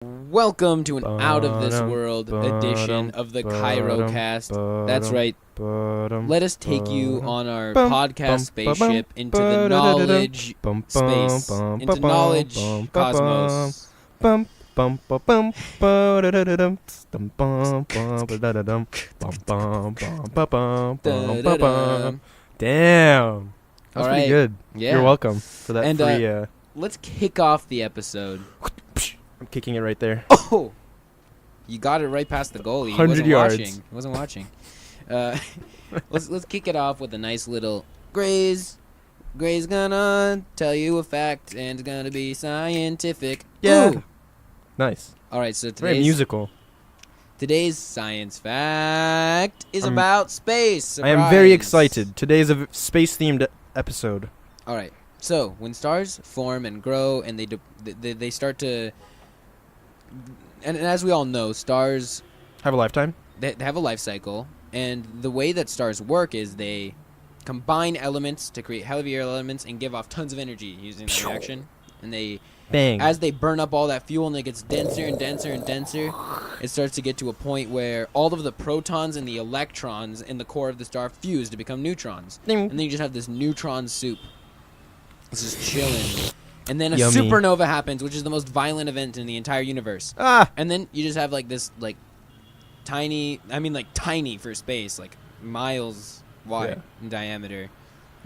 Welcome to an out-of-this-world edition of the Cairo cast. That's right. Let us take you on our podcast spaceship into the knowledge space, into knowledge cosmos. Damn. That's All pretty right. good. Yeah. You're welcome for that And, free... Let's kick off the episode. I'm kicking it right there. Oh! You got it right past the goalie. 100 yards. He wasn't watching. Let's kick it off with a nice little Gray's gonna tell you a fact, and it's gonna be scientific. Yeah. Ooh. Nice. All right, so Very musical. today's science fact is about space. I am very Surprise. excited. Today is a space-themed episode. All right. So when stars form and grow, and they start to, and as we all know, stars Have a lifetime? they have a life cycle, and the way that stars work is they combine elements to create heavier elements and give off tons of energy using that reaction. And Bang. as they burn up all that fuel and it gets denser and denser and denser, it starts to get to a point where all of the protons and the electrons in the core of the star fuse to become neutrons. Ding. And then you just have this neutron soup. It's just chilling. And then a Yummy. supernova happens, which is the most violent event in the entire universe. Ah! And then you just have like this tiny for space, like miles wide in diameter.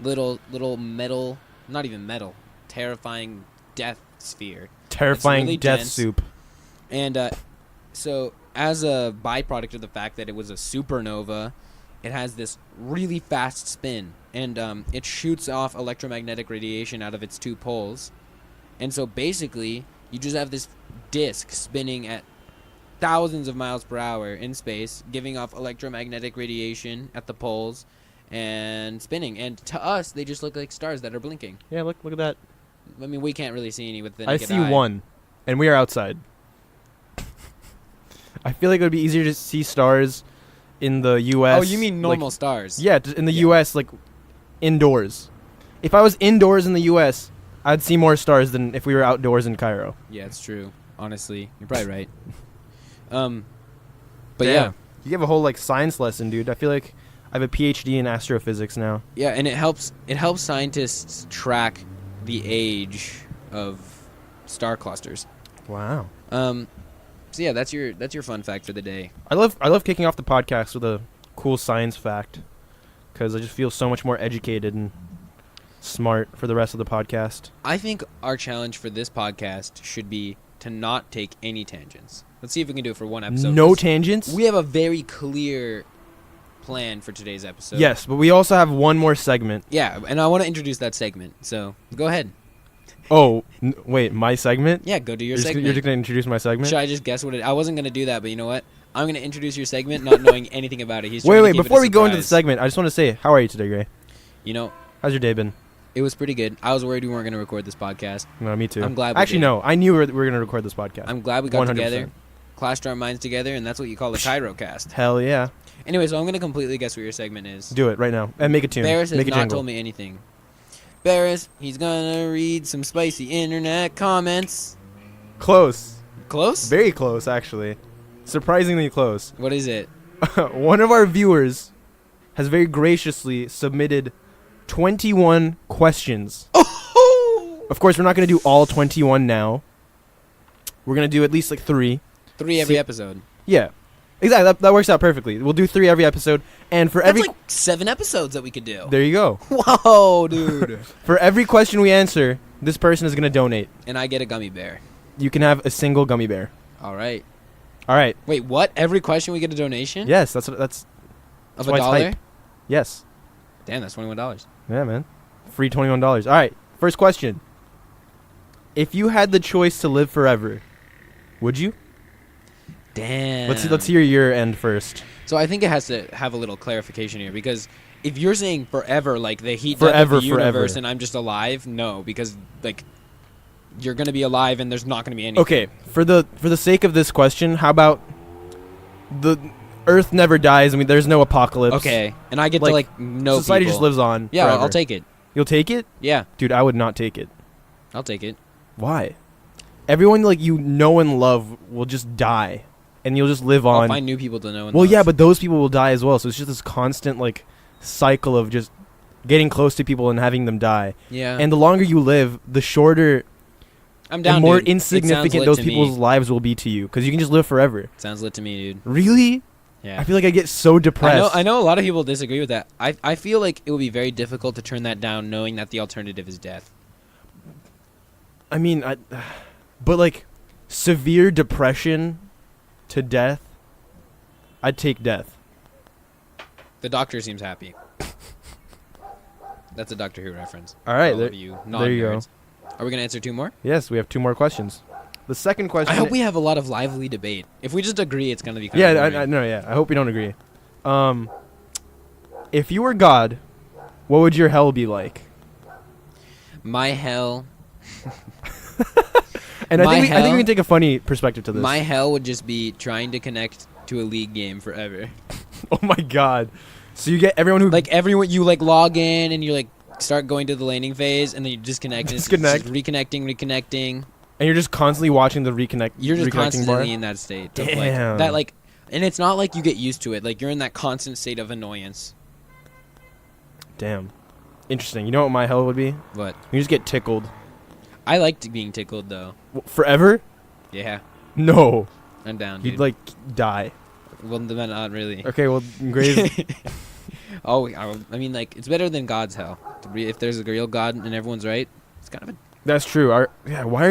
Little metal, not even metal, terrifying death sphere. Terrifying really death dense. soup. And so as a byproduct of the fact that it was a supernova, it has this really fast spin, and it shoots off electromagnetic radiation out of its two poles. And so basically, you just have this disk spinning at thousands of miles per hour in space, giving off electromagnetic radiation at the poles and spinning. And to us, they just look like stars that are blinking. Yeah, look at that. I mean, we can't really see any with the I naked see eye. one, and we are outside. I feel like it would be easier to see stars in the U.S. Oh, you mean normal stars? Yeah, in the U.S., like, indoors. If I was indoors in the U.S., I'd see more stars than if we were outdoors in Cairo. Yeah, it's true. Honestly, you're probably right. But yeah. You have a whole, like, science lesson, dude. I feel like I have a PhD in astrophysics now. Yeah, and it helps scientists track the age of star clusters. Wow. So yeah, that's your fun fact for the day. I love kicking off the podcast with a cool science fact, because I just feel so much more educated and smart for the rest of the podcast. I think our challenge for this podcast should be to not take any tangents. Let's see if we can do it for one episode. No tangents? We have a very clear plan for today's episode. Yes, but we also have one more segment. Yeah, and I want to introduce that segment. So go ahead. Oh, wait, my segment? Yeah, go do your You're segment. just going to introduce my segment? Should I just guess what it? I wasn't gonna do that, but you know what? I'm gonna introduce your segment, not knowing anything about it. Wait, before we go into the segment, I just want to say, how are you today, Gray? You know, How's your day been? it was pretty good. I was worried we weren't gonna record this podcast. No, me too. I'm glad we Actually, did. no, I knew we were going to record this podcast. I'm glad we got 100%. together, clashed our minds together, and that's what you call a Cairo cast. Hell yeah. Anyway, so I'm gonna completely guess what your segment is. Do it right now. And make a tune. Barris has make a not jingle. told me anything. Barris, he's gonna read some spicy internet comments. Close. Close? Very close, actually. Surprisingly close. What is it? One of our viewers has very graciously submitted 21 questions. Oh! Of course, we're not going to do all 21 now. We're going to do at least like 3. 3 every episode. Yeah. Exactly. That works out perfectly. We'll do 3 every episode. And for That's every... like 7 episodes that we could do. There you go. Whoa, dude. For every question we answer, this person is going to donate. And I get a gummy bear. You can have a single gummy bear. All right. All right. Wait, what? Every question we get a donation? Yes, that's Of why a it's dollar? hype. Yes. Damn, that's $21. Yeah, man. Free $21. All right. First question. If you had the choice to live forever, would you? Damn. Let's hear your end first. So I think it has to have a little clarification here, because if you're saying forever, like the heat Forever, death of the universe, forever. and I'm just alive, no, because like you're gonna be alive and there's not gonna be anything. Okay, for the sake of this question, how about the Earth never dies? I mean, there's no apocalypse. Okay, and I get to like know society people. just lives on. Yeah, forever. I'll take it. You'll take it, Yeah, dude. I would not take it. I'll take it. Why? everyone like you know and love will just die, and you'll just live I'll on. find new people to know and Well, love. yeah, but those people will die as well. So it's just this constant like cycle of just getting close to people and having them die. Yeah. And the longer you live, the shorter I'm down, and more dude. It sounds insignificant lit those to people's me. lives will be to you, because you can just live forever. Sounds lit to me, dude. Really? Yeah. I feel like I get so depressed. I know a lot of people disagree with that. I feel like it would be very difficult to turn that down knowing that the alternative is death. I mean, but like severe depression to death, I'd take death. The Doctor seems happy. That's a Doctor Who reference. All right, For all there, of you there you go. non-nerds. Are we going to answer 2 more? Yes, we have 2 more questions. The second question. I hope we have a lot of lively debate. If we just agree, it's going to be kind Yeah, of boring. I no, yeah. I hope we don't agree. If you were God, what would your hell be like? My hell. And I My think we hell- can take a funny perspective to this. My hell would just be trying to connect to a league game forever. Oh my god! So you get everyone who Like everyone, you like log in and you like start going to the laning phase, and then you disconnect. And it's Disconnect. just reconnecting. and you're just constantly watching the reconnect. You're just reconnecting constantly bar. in that state. Damn. Of like, that like, and it's not like you get used to it. Like you're in that constant state of annoyance. Damn. Interesting. You know what my hell would be? But You just get tickled. I liked being tickled though. Forever? Yeah, No. I'm down, dude. You'd like die. Well, then not really. Okay, well, Graves. Oh, I mean, like it's better than God's hell. If there's a real God and everyone's right, it's kind of a. That's true. Why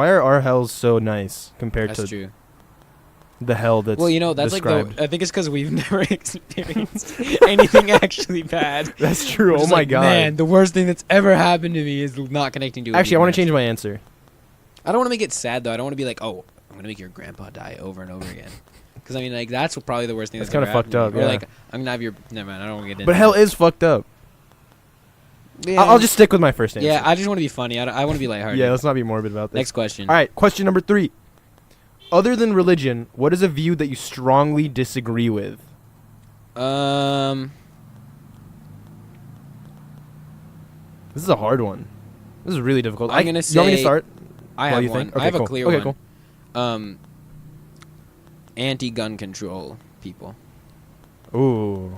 are our hells so nice compared That's to true. the hell that's Well, you know, that's described? like I think it's because we've never experienced anything actually bad. That's true. We're Oh just my like, god. Man, the worst thing that's ever happened to me is not connecting to. Actually, I want to change my answer. I don't want to make it sad though. I don't want to be like, oh, I'm gonna make your grandpa die over and over again. Because I mean, like that's probably the worst thing That's that's kinda ever happened fucked to me. up, Or yeah. like, I'm gonna have your. Never mind. I don't want to get into. But hell is fucked up. Yeah. I'll just stick with my first answer. Yeah, I just want to be funny. I want to be lighthearted. Yeah, let's not be morbid about this. Next question. All right, question number 3. Other than religion, what is a view that you strongly disagree with? Um. This is a hard one. This is really difficult. I'm gonna You want me to say- start? I While have you one. think? Okay, I have cool. a clear Okay, one. cool. Anti-gun control people. Ooh.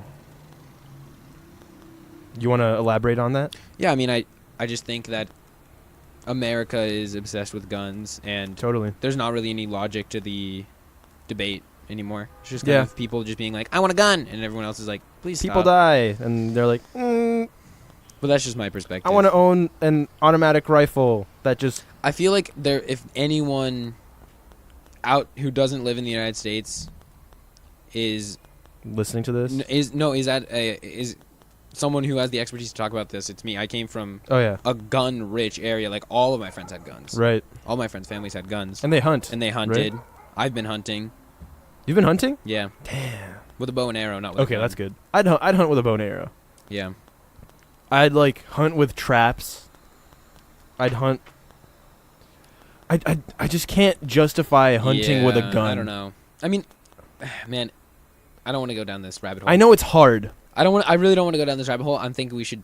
You want to elaborate on that? Yeah, I mean, I just think that America is obsessed with guns, and Totally. there's not really any logic to the debate anymore. It's just kind Yeah. of people just being like, I want a gun, and everyone else is like, please People stop. die, and they're like, But that's just my perspective. I want to own an automatic rifle that just... I feel like if anyone out who doesn't live in the United States is Listening to this? is someone who has the expertise to talk about this, it's me. I came from Oh, yeah. a gun-rich area. Like all of my friends had guns. Right. All my friends' families had guns, And they hunt. and they hunted. I've been hunting. You've been hunting? Yeah, Damn. with a bow and arrow, not with. Okay, a gun. that's good. I'd hunt with a bow and arrow. Yeah. I'd like hunt with traps. I'd hunt. I just can't justify hunting with a Yeah, gun. I don't know. I mean, man, I don't want to go down this rabbit hole. I know it's hard. I really don't want to go down this rabbit hole. I'm thinking we should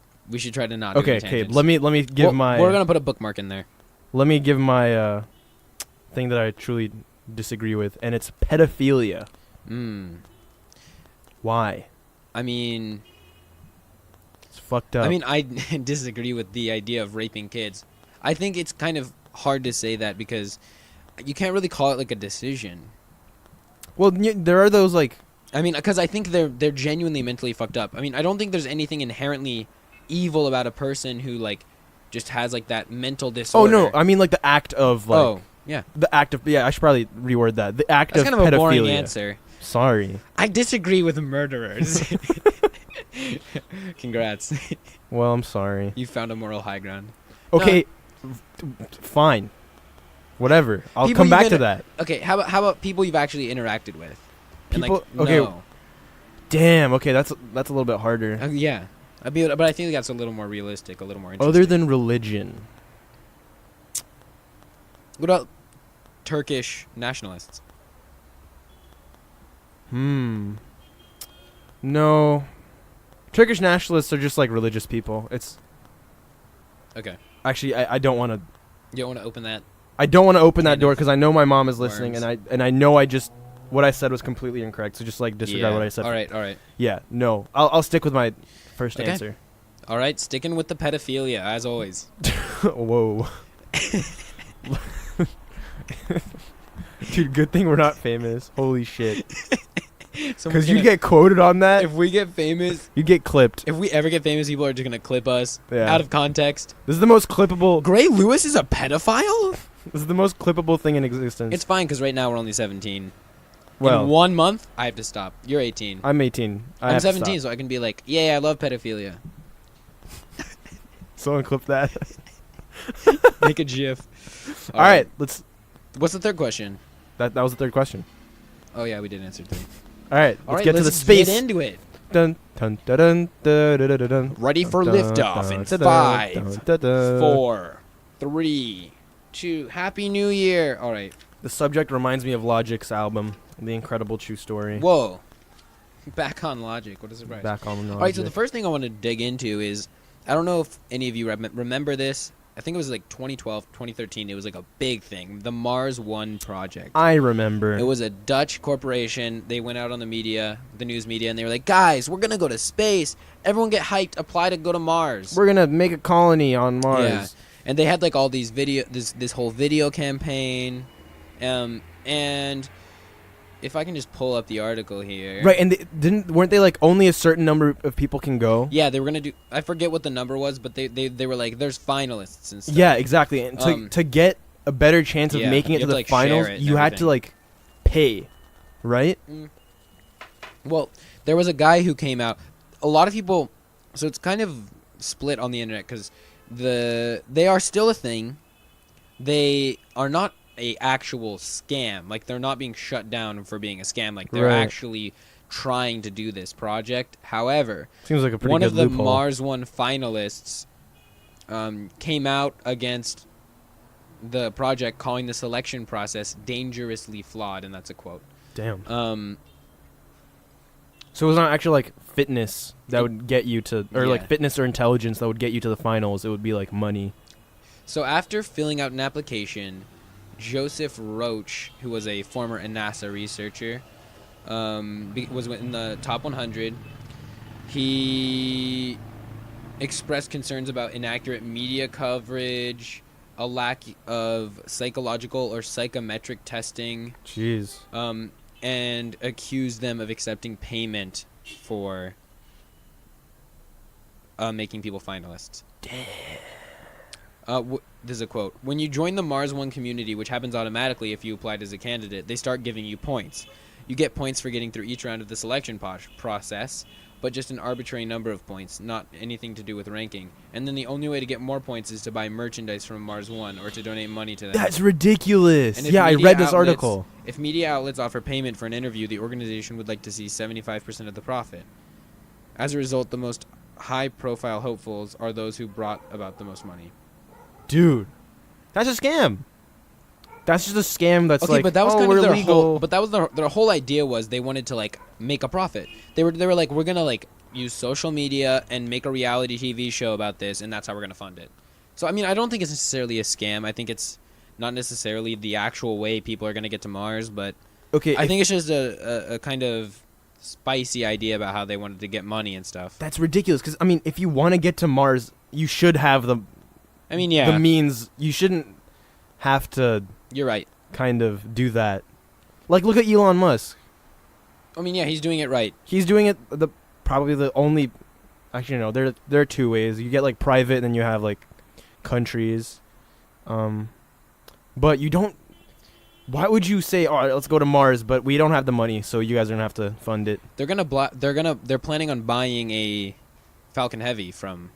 try to not. Okay, do okay. tangents. Let me give Well, my. We're gonna put a bookmark in there. Let me give my thing that I truly disagree with, and it's pedophilia. Why? I mean, It's fucked up. I mean, I disagree with the idea of raping kids. I think it's kind of hard to say that because you can't really call it like a decision. well, there are those like. I mean, because I think they're genuinely mentally fucked up. I mean, I don't think there's anything inherently evil about a person who like just has like that mental Oh disorder. no! I mean like the act of like. Oh, yeah. The act of I should probably reword that. The act That's of kind of a boring pedophilia. answer. Sorry. I disagree with murderers. Congrats. Well, I'm sorry. You found a moral high ground. Okay, fine. Whatever. I'll People come back you've to inter- that. Okay, how about people you've actually interacted with? And People- like, okay. no. Damn. Okay, that's a little bit harder. Yeah. But I think that's a little more realistic, a little more interesting. Other than religion, What about Turkish nationalists? no. Turkish nationalists are just like religious people. It's Okay. actually I don't want to. You don't want to open that I don't want to open that kind door of because I know my mom is listening, worms. and I know what I said was completely incorrect. So just like disregard what I said. All right. Yeah, no, I'll stick with my first Okay. answer. All right, sticking with the pedophilia as always. Whoa. Dude, good thing we're not famous. Holy shit. Because you get quoted on that. If we get famous, You get clipped. if we ever get famous, people are just gonna clip us Yeah. out of context. This is the most clippable. Gray Lewis is a pedophile? This is the most clippable thing in existence. It's fine because right now we're only 17. well, In 1 month, I have to stop. You're 18. I'm 18. I'm 17, so I can be like, yeah, I love pedophilia. Someone clip that. Make a gif. All right, let's. What's the third question? That was the third question. Oh yeah, we did answer 3. All right, All let's right, get to the let's space. get into it. Dun, dun, dun, dun, dun, dun, dun, dun, Ready for dun, liftoff in dun, 5, dun, dun, dun. 4, 3, 2. Happy New Year. All right. The subject reminds me of Logic's album, The Incredible True Story. Whoa. Back on Logic. What a surprise. Back on Logic. All right, so the first thing I want to dig into is, I don't know if any of you remember this. I think it was like 2012, 2013. It was like a big thing. The Mars One project. I remember. It was a Dutch corporation. They went out on the media, the news media, and they were like, guys, we're going to go to space. Everyone get hyped. Apply to go to Mars. We're gonna make a colony on Mars. Yeah. And they had like all these this whole video campaign. And if I can just pull up the article here. Right, and weren't they like only a certain number of people can go? Yeah, they were gonna do. I forget what the number was, but they were like, "There's finalists and stuff." Yeah, exactly. And to get a better chance of yeah, making it you to have the to, like, finals, share it and you had to everything. like pay, right? Well, there was a guy who came out. A lot of people. So it's kind of split on the internet because they are still a thing. They are not a actual scam. Like, they're not being shut down for being a scam. Like, they're Right. actually trying to do this project. However, Seems like a pretty one good of the loophole. Mars One finalists came out against the project, calling the selection process dangerously flawed, and that's a quote. Damn. So it was not actually like fitness that would get you to, or Yeah. like fitness or intelligence that would get you to the finals. It would be like money. So after filling out an application, Joseph Roach, who was a former NASA researcher, was in the top 100. He expressed concerns about inaccurate media coverage, a lack of psychological or psychometric testing, Jeez. and accused them of accepting payment for making people finalists. This is a quote. When you join the Mars One community, which happens automatically if you applied as a candidate, they start giving you points. You get points for getting through each round of the selection process, but just an arbitrary number of points, not anything to do with ranking. And then the only way to get more points is to buy merchandise from Mars One or to donate money to them. That's ridiculous. And if Yeah, I media read this outlets- article. If media outlets offer payment for an interview, the organization would like to see 75% of the profit. As a result, the most high-profile hopefuls are those who brought about the most money. Dude, that's a scam. That's just a scam. That's Okay, like, but that was oh, kind we're of their legal. whole. But that was their whole idea was they wanted to like make a profit. They were like, we're gonna like use social media and make a reality TV show about this, and that's how we're gonna fund it. So I mean, I don't think it's necessarily a scam. I think it's not necessarily the actual way people are gonna get to Mars, but Okay, I think it's just a kind of spicy idea about how they wanted to get money and stuff. that's ridiculous. Because I mean, if you want to get to Mars, you should have the I mean, yeah, means. You shouldn't have to you're right. kind of do that. Like, look at Elon Musk. I mean, yeah, he's doing it right. He's doing it probably the only. Actually, no. There are two ways. You get like private, and then you have like countries. But you don't. Why would you say, "All right, let's go to Mars," but we don't have the money, so you guys are gonna have to fund it? They're planning on buying a Falcon Heavy from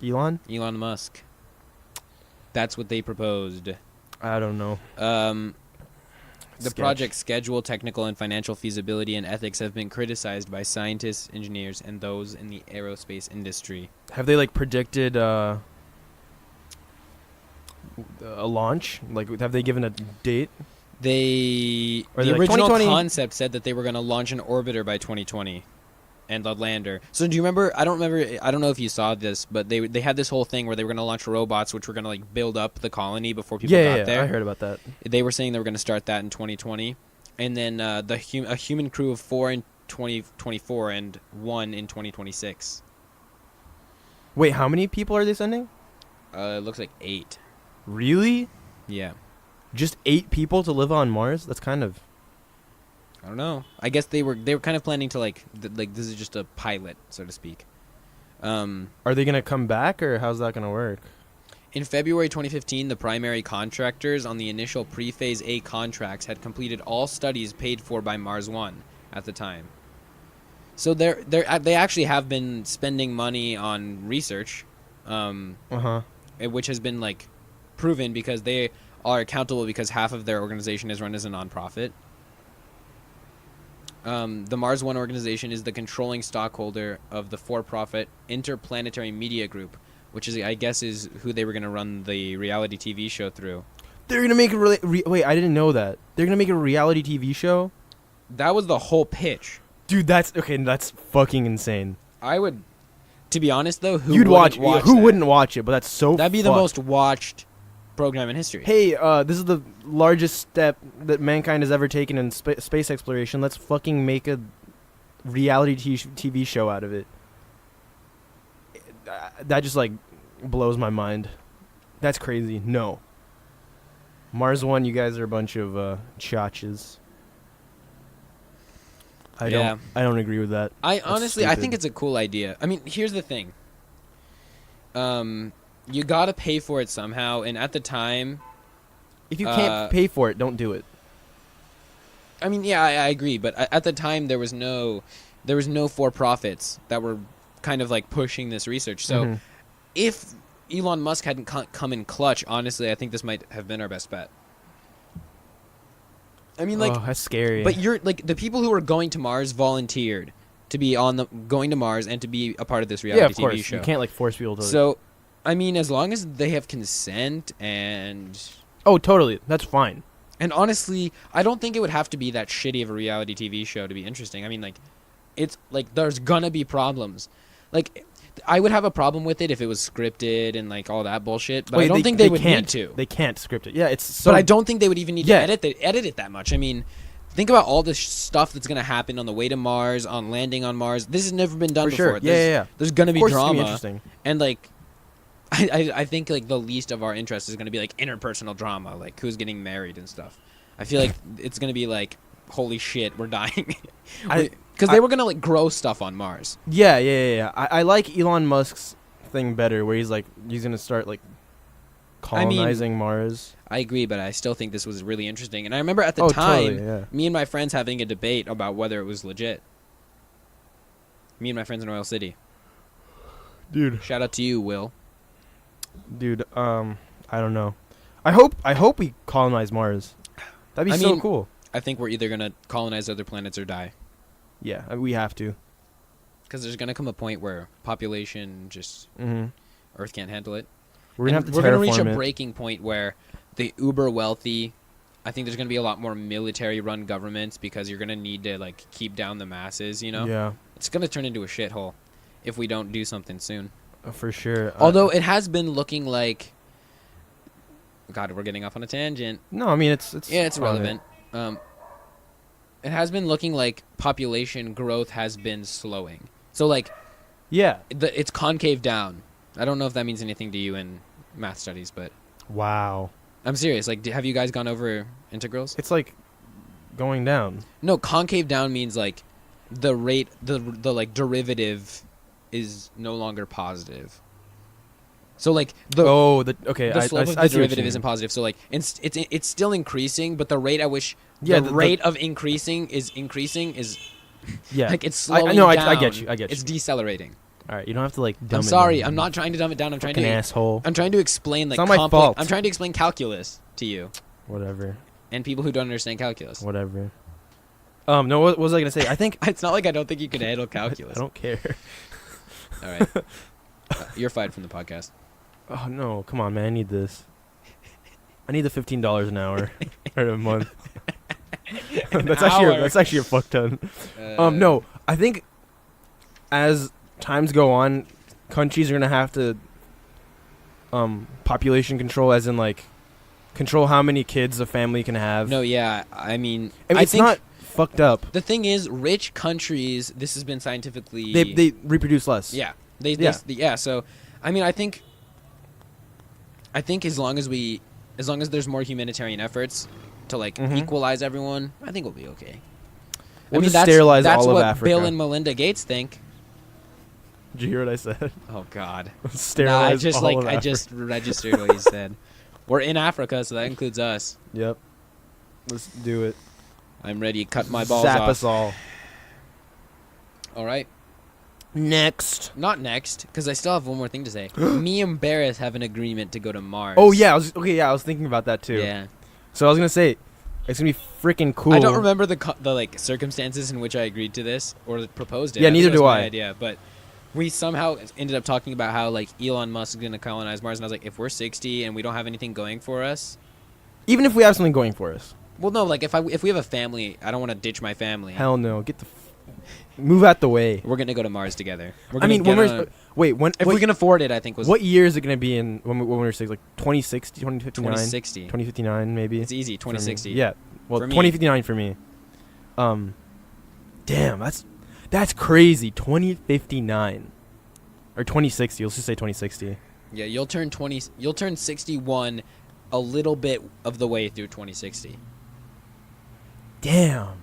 Elon? Elon Musk. That's what they proposed. I don't know. The Sketch. project's schedule, technical and financial feasibility, and ethics have been criticized by scientists, engineers, and those in the aerospace industry. Have they like predicted a launch? Like, have they given a date? The Or they're like, original 2020. concept said that they were going to launch an orbiter by 2020. and the lander. So do you remember? I don't remember. I don't know if you saw this, but they had this whole thing where they were going to launch robots, which were going to like build up the colony before people got there. I heard about that. They were saying they were going to start that in 2020, and then a human crew of 4 in 2024 and 1 in 2026. Wait, how many people are they sending? It looks like 8. Really? Yeah. Just 8 people to live on Mars? That's kind of... I don't know. I guess they were kind of planning to like this is just a pilot, so to speak. Are they gonna come back, or how's that gonna work? In February 2015, the primary contractors on the initial pre-phase A contracts had completed all studies paid for by Mars One at the time. So they actually have been spending money on research, which has been like proven because they are accountable because half of their organization is run as a nonprofit. The Mars One organization is the controlling stockholder of the for-profit Interplanetary Media Group, which is, I guess, is who they were going to run the reality TV show through. They're going to make a wait, I didn't know that. They're going to make a reality TV show? That was the whole pitch. Dude, that's fucking insane. I would, to be honest though, who wouldn't watch it? But that's so That'd be the most watched program in history. Hey, this is the largest step that mankind has ever taken in space exploration. Let's fucking make a reality TV show out of it. That just like blows my mind. That's crazy. No. Mars One, you guys are a bunch of chotches. I don't agree with that. Honestly, I think it's a cool idea. I mean, here's the thing. You gotta pay for it somehow, and at the time, if you can't pay for it, don't do it. I mean, yeah, I agree, but at the time there was no for-profits that were kind of like pushing this research. So, if Elon Musk hadn't come in clutch, honestly, I think this might have been our best bet. I mean, like, that's scary. But you're like the people who were going to Mars volunteered to be going to Mars and to be a part of this reality TV show. You can't like force people to. So, I mean, as long as they have consent and... Oh, totally. That's fine. And honestly, I don't think it would have to be that shitty of a reality TV show to be interesting. I mean, like, it's, like, there's gonna be problems. Like, I would have a problem with it if it was scripted and, like, all that bullshit, but I don't think they would need to. They can't script it. Yeah, it's so... But I don't think they would even need to edit it that much. I mean, think about all the stuff that's gonna happen on the way to Mars, on landing on Mars. This has never been done before. Yeah. There's gonna be drama. It's gonna be interesting. And, like... I think like the least of our interest is going to be like interpersonal drama, like who's getting married and stuff. I feel like it's going to be like, holy shit, we're dying. Because they were going to like grow stuff on Mars. Yeah. I like Elon Musk's thing better, where he's going to start like colonizing Mars. I agree, but I still think this was really interesting. And I remember at the time, totally, me and my friends having a debate about whether it was legit. Me and my friends in Oil City. Dude. Shout out to you, Will. Dude, I don't know. I hope we colonize Mars. That'd be so cool. I think we're either gonna colonize other planets or die. Yeah, we have to. Because there's gonna come a point where population just Earth can't handle it. We're gonna reach a breaking point where the uber wealthy. I think there's gonna be a lot more military-run governments because you're gonna need to like keep down the masses. You know. Yeah. It's gonna turn into a shithole if we don't do something soon. For sure. Although it has been looking like... God, we're getting off on a tangent. No, I mean, it's relevant. It has been looking like population growth has been slowing. So, like... Yeah. It's concave down. I don't know if that means anything to you in math studies, but... Wow. I'm serious. Like, have you guys gone over integrals? It's like going down. No, concave down means, like, the rate... The like, derivative... is no longer positive. So like the slope of the derivative isn't positive. So like it's still increasing, but the rate at which the rate of increasing is like it's slowing down. I get you. It's decelerating. All right, you don't have to like. I'm sorry. I'm not trying to dumb it down. I'm trying to asshole. I'm trying to explain like it's not my fault. I'm trying to explain calculus to you. Whatever. And people who don't understand calculus. Whatever. No. What was I gonna say? I think it's not like I don't think you can handle calculus. I don't care. All right. You're fired from the podcast. Oh, no. Come on, man. I need this. I need the $15 an hour or a month. That's actually a fuck ton. No, I think as times go on, countries are gonna have to population control, as in like control how many kids a family can have. No, yeah, I mean it's think not fucked up. the thing is, rich countries. This has been scientifically. They reproduce less. Yeah. So, I mean, I think as long as there's more humanitarian efforts to like equalize everyone, I think we'll be okay. We'll just sterilize that's all of what Africa. Bill and Melinda Gates think. Did you hear what I said? Oh God. Sterilize all of I Africa. just registered what you said. We're in Africa, so that includes us. Yep. Let's do it. I'm ready to cut my balls Zap off. us all. All right. Next. Not next, because I still have one more thing to say. Me and Barris have an agreement to go to Mars. Oh yeah, I was thinking about that too. Yeah. So I was gonna say, it's gonna be freaking cool. I don't remember the like circumstances in which I agreed to this or proposed it. Yeah, I think neither it was do my I. idea, but we somehow ended up talking about how like Elon Musk is gonna colonize Mars, and I was like, if we're 60 and we don't have anything going for us, Even if we have something going for us. well, no, like if we have a family, I don't want to ditch my family. Hell no. Get the move out the way. We're gonna go to Mars together. I mean, when we're if we can afford it, I think was what year is it gonna be in when we're 6? Like 2060, 2059, 2060. 2059 maybe. It's easy, for me. 2060. Yeah. Well, For me. 2059 for me. Damn, that's crazy. 2059 or 2060. Let's just say 2060. Yeah, you'll turn 61 a little bit of the way through 2060. Damn.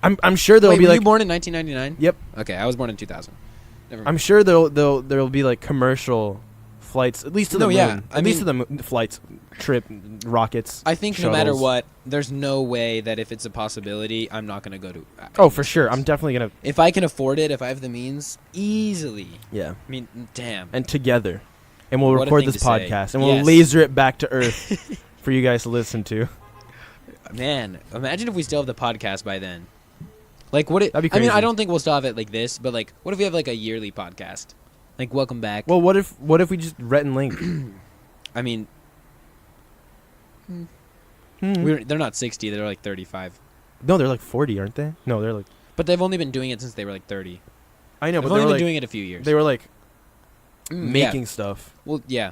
I'm sure there'll Wait, be were like you born in 1999? Yep. Okay, I was born in 2000. Never mind. I'm sure there'll be like commercial flights, at least to the No, moon. yeah, I At least mean- to the moon, flights, trip, rockets. I think no matter shuttles. what, there's no way that if it's a possibility, I'm not going to go to. Oh, for sure. I'm definitely gonna. If I can afford it, if I have the means, easily. Yeah. I mean, damn. And together, and we'll What a record thing this to say. podcast, and we'll Yes. laser it back to Earth for you guys to listen to. Man, imagine if we still have the podcast by then. Like, what? That'd be I mean, I crazy. don't think we'll still have it like this, but like, what if we have like a yearly podcast? Like, welcome back. Well, what if we just Rhett and Link? I mean, Hmm. they're not 60; they're like 35. No, they're like 40, aren't they? No, they're like. But they've only been doing it since they were like 30. I know, They've but only they been were like doing it a few years. they were like Yeah. making stuff, Well, yeah,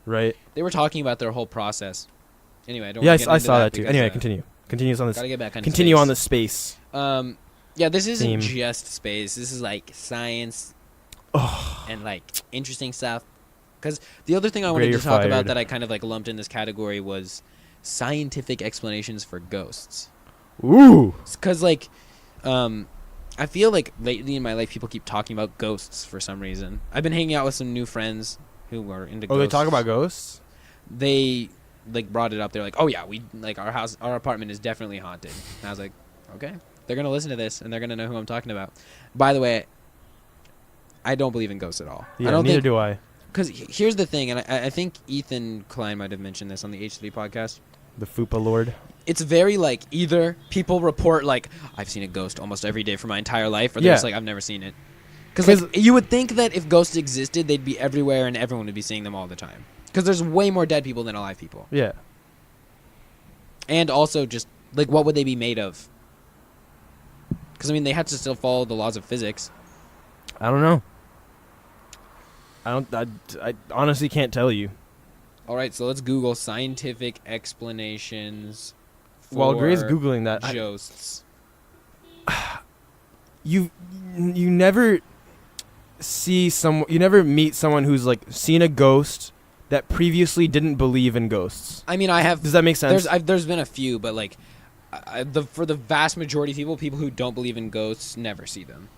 right? they were talking about their whole process. Anyway, I don't. Yeah, wanna get I into saw that too. because, Anyway, continue. Continues on this. Gotta get back on. Continue space. on the space. Yeah, this isn't theme. just space. This is like science and like interesting stuff. Because the other thing I wanted Great, to you're talk about fired. that I kind of like lumped in this category was scientific explanations for ghosts. Ooh. Because like, I feel like lately in my life people keep talking about ghosts for some reason. I've been hanging out with some new friends who are into Oh, ghosts. they talk about ghosts? They like brought it up. They're like, "Oh yeah, we like our apartment is definitely haunted." And I was like, "Okay." They're going to listen to this and they're going to know who I'm talking about. By the way, I don't believe in ghosts at all. Yeah, I don't neither do I. Because here's the thing, and I think Ethan Klein might have mentioned this on the H3 podcast. The Fupa Lord. It's very like either people report like, I've seen a ghost almost every day for my entire life, or they're Yeah. just like, I've never seen it. Because like, you would think that if ghosts existed, they'd be everywhere and everyone would be seeing them all the time. Because there's way more dead people than alive people. Yeah. And also just, like, what would they be made of? Because, I mean, they had to still follow the laws of physics. I don't know. I honestly can't tell you. All right, so let's Google scientific explanations for While Gray's Googling that, ghosts. you never you never meet someone who's like seen a ghost that previously didn't believe in ghosts. I mean, I have... Does that make sense? There's been a few, but, like, for the vast majority of people who don't believe in ghosts never see them.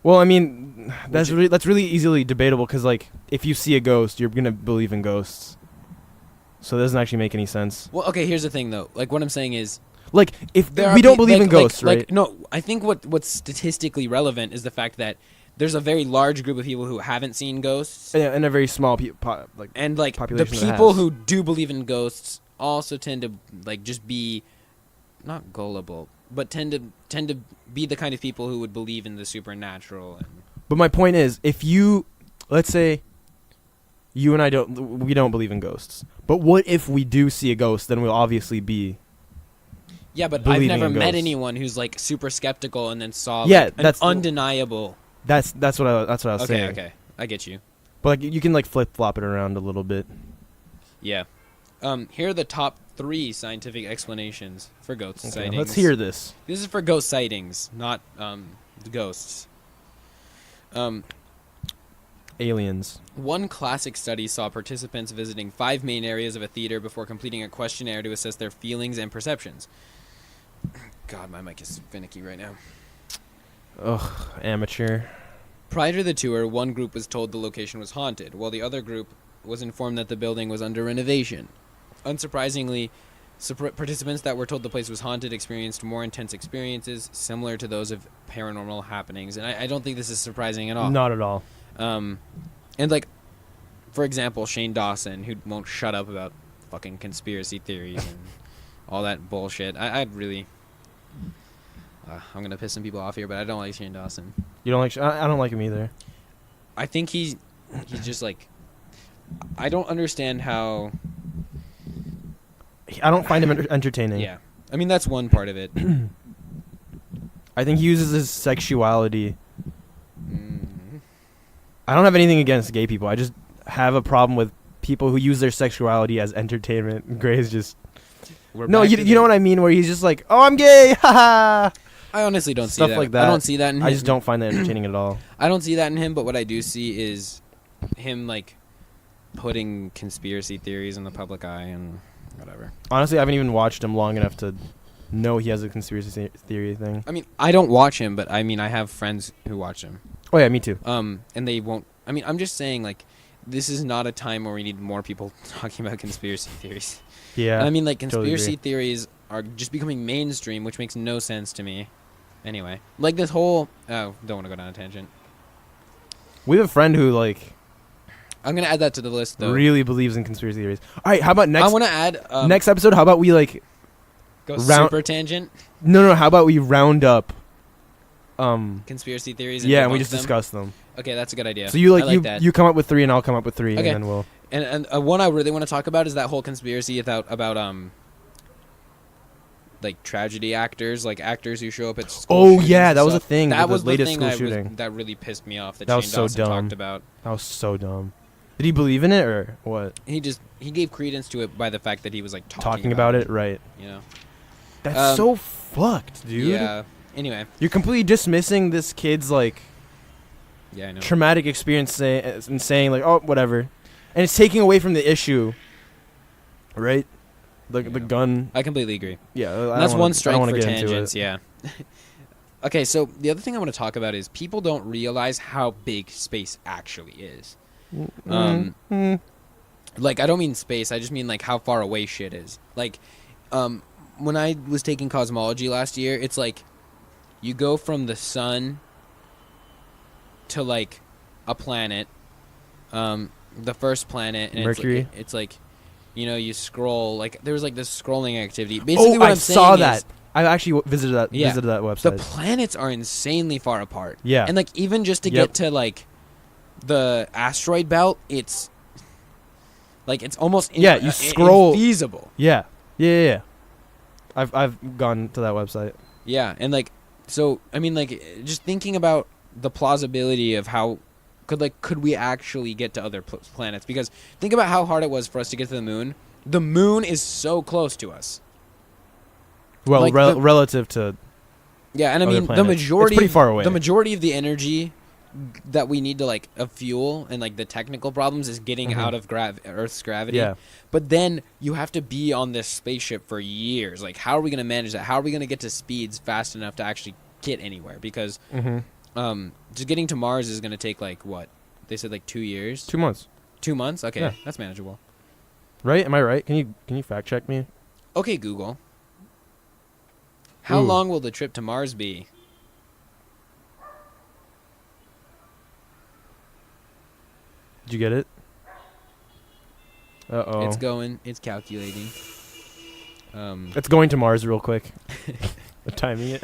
Well, I mean, that's really easily debatable because, like, if you see a ghost, you're gonna believe in ghosts. So it doesn't actually make any sense. Well, okay, here's the thing, though. Like, what I'm saying is... Like, if There are we don't pe- believe like- in ghosts, like, right? Like, no, I think what's statistically relevant is the fact that there's a very large group of people who haven't seen ghosts, And a very small and like the population that people has. who do believe in ghosts also tend to like just be not gullible, but tend to be the kind of people who would believe in the supernatural. And But my point is, if you, let's say, you and I we don't believe in ghosts. But what if we do see a ghost? Then we'll obviously be Yeah, but I've believing never in met ghosts. anyone who's like super skeptical and then saw Yeah, like, an that's undeniable. That's what I was Okay, saying. okay, I get you. But like you can like flip flop it around a little bit. Yeah. Here are the top 3 scientific explanations for ghost sightings. Let's hear this. This is for ghost sightings, not ghosts. Aliens. One classic study saw participants visiting 5 main areas of a theater before completing a questionnaire to assess their feelings and perceptions. God, my mic is finicky right now. Ugh, amateur. Prior to the tour, one group was told the location was haunted, while the other group was informed that the building was under renovation. Unsurprisingly, participants that were told the place was haunted experienced more intense experiences, similar to those of paranormal happenings. And I don't think this is surprising at all. Not at all. And like, for example, Shane Dawson, who won't shut up about fucking conspiracy theories and all that bullshit. I'd really... I'm gonna piss some people off here, but I don't like Shane Dawson. You don't like? I don't like him either. I think he's just like... I don't understand how... I don't find him entertaining. Yeah. I mean, that's one part of it. I think he uses his sexuality. Mm. I don't have anything against gay people. I just have a problem with people who use their sexuality as entertainment. Gray's just... No, you know what I mean? Where he's just like, oh, I'm gay, haha. I honestly don't see Stuff that. like that. I don't see that in him. I just don't find that entertaining at all. I don't see that in him, but what I do see is him, like, putting conspiracy theories in the public eye and whatever. Honestly, I haven't even watched him long enough to know he has a conspiracy theory thing. I mean, I don't watch him, but I mean, I have friends who watch him. Oh, yeah, me too. And they won't... I mean, I'm just saying, like, this is not a time where we need more people talking about conspiracy theories. Yeah. And I mean, like, totally conspiracy agree. theories are just becoming mainstream, which makes no sense to me. Anyway. Like, this whole... Oh, don't want to go down a tangent. We have a friend who, like... I'm going to add that to the list, though. really believes in conspiracy theories. All right, how about I want to add... next episode, how about we, like... Go round- super tangent. No, how about we round up... Conspiracy theories. And yeah, and we debunk just them? discuss them. Okay, that's a good idea. So you I like that. you come up with 3 and I'll come up with 3 Okay. and then we'll... And one I really want to talk about is that whole conspiracy about like tragedy actors, like actors who show up at school. Oh, shootings yeah, and that was a stuff. thing That with was the latest thing school that shooting. that really pissed me off. That That was Shane so Dawson dumb. talked about. That was so dumb. Did he believe in it or what? He gave credence to it by the fact that he was like Talking about it, right. You know. That's so fucked, dude. Yeah. Anyway. You're completely dismissing this kid's, like, Yeah, I know. traumatic experience and saying, like, oh, whatever. And it's taking away from the issue, right? The gun. I completely agree. Yeah, And that's one strike for get into tangents. Yeah. Okay, so the other thing I want to talk about is people don't realize how big space actually is. Like, I don't mean space. I just mean, like, how far away shit is. Like, when I was taking cosmology last year, it's like you go from the sun to, like, a planet, the first planet. And Mercury? It's like, you know, you scroll. Like, there was, like, this scrolling activity. Basically, Oh, what I I'm saying saw is that. I actually visited that Yeah. website. the planets are insanely far apart. Yeah. And, like, even just to Yep. get to, like, the asteroid belt, it's... Like, it's almost Yeah, you scroll- infeasible. Yeah. Yeah. I've gone to that website. Yeah, and, like, so, I mean, like, just thinking about the plausibility of how... Could we actually get to other planets? Because think about how hard it was for us to get to the moon. The moon is so close to us. Well, Like, relative to... Yeah, and I Other mean, the planets. majority... It's pretty far away. The majority of the energy that we need to, like, of fuel and, like, the technical problems is getting out of Earth's gravity. Yeah. But then you have to be on this spaceship for years. Like, how are we going to manage that? How are we going to get to speeds fast enough to actually get anywhere? Because just getting to Mars is going to take, like, what? They said, like, 2 years? 2 months. 2 months? Okay, Yeah. that's manageable. Right? Am I right? Can you fact check me? Okay, Google. How Ooh. long will the trip to Mars be? Did you get it? Uh-oh. It's going. It's calculating. It's going to Mars real quick. I'm timing it.